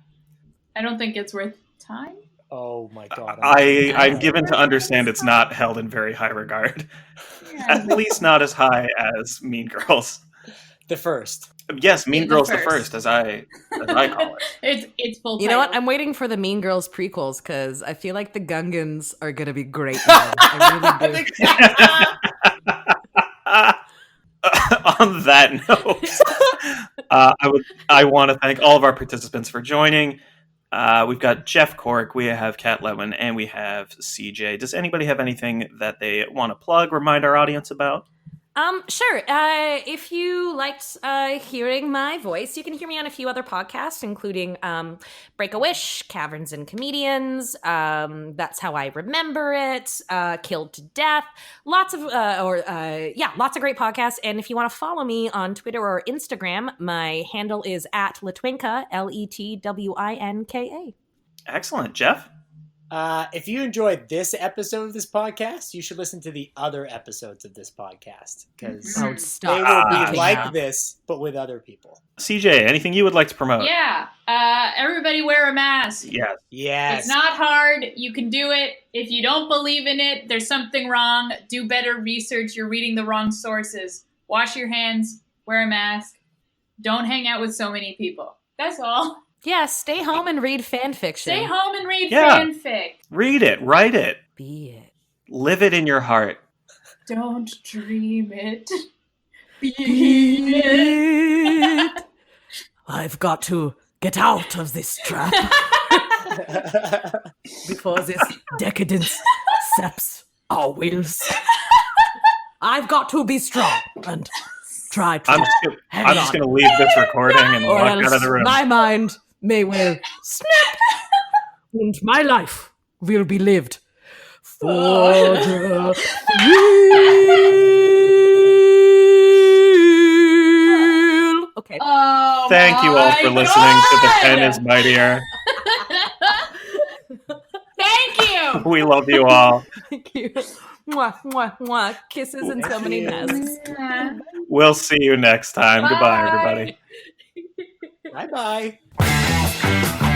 Speaker 3: I don't think it's worth time.
Speaker 4: Oh my god.
Speaker 1: I'm given to understand it's not held in very high regard. At least not as high as Mean Girls.
Speaker 4: The first.
Speaker 1: Yes, Mean
Speaker 3: The
Speaker 1: Girls the
Speaker 3: first.
Speaker 1: first, as I call it.
Speaker 3: It's full
Speaker 2: You know what?
Speaker 3: title.
Speaker 2: I'm waiting for the Mean Girls prequels because I feel like the Gungans are going to be great now. I really do.
Speaker 1: On that note, I want to thank all of our participants for joining. We've got Jeff Cork, we have Kat Letwin, and we have CJ. Does anybody have anything that they want to plug, remind our audience about?
Speaker 2: Sure. If you liked hearing my voice, you can hear me on a few other podcasts, including Break a Wish, Caverns and Comedians, That's How I Remember It, Killed to Death, lots of great podcasts. And if you want to follow me on Twitter or Instagram, my handle is @Letwinka, LETWINKA.
Speaker 1: Excellent. Jeff?
Speaker 4: If you enjoyed this episode of this podcast, you should listen to the other episodes of this podcast because
Speaker 2: Oh,
Speaker 4: they
Speaker 2: stop.
Speaker 4: will be
Speaker 2: speaking
Speaker 4: like
Speaker 2: up.
Speaker 4: this, but with other people.
Speaker 1: CJ, anything you would like to promote?
Speaker 3: Yeah. Everybody wear a mask.
Speaker 1: Yes.
Speaker 4: Yes.
Speaker 3: It's not hard. You can do it. If you don't believe in it, there's something wrong. Do better research. You're reading the wrong sources. Wash your hands. Wear a mask. Don't hang out with so many people. That's all.
Speaker 2: Yeah, stay home and read fan fiction.
Speaker 3: Stay home and read
Speaker 1: Yeah.
Speaker 3: fanfic.
Speaker 1: Read it. Write it.
Speaker 2: Be it.
Speaker 1: Live it in your heart.
Speaker 3: Don't dream it. Be
Speaker 2: Be
Speaker 3: it.
Speaker 2: it. I've got to get out of this trap before this decadence saps our wills. I've got to be strong and try to
Speaker 1: I'm just gonna leave this recording and
Speaker 2: or
Speaker 1: walk out
Speaker 2: else
Speaker 1: of the room.
Speaker 2: my mind may well snap and my life will be lived for the thrill. Okay.
Speaker 3: Oh,
Speaker 1: Thank you all for
Speaker 3: my
Speaker 1: listening to The Pen
Speaker 3: God.
Speaker 1: is Mightier.
Speaker 3: Thank you.
Speaker 1: We love you all.
Speaker 2: Thank you. Mwah, mwah, mwah. Kisses and so many masks.
Speaker 1: We'll see you next time. Goodbye,
Speaker 3: Bye.
Speaker 1: everybody.
Speaker 4: Bye-bye.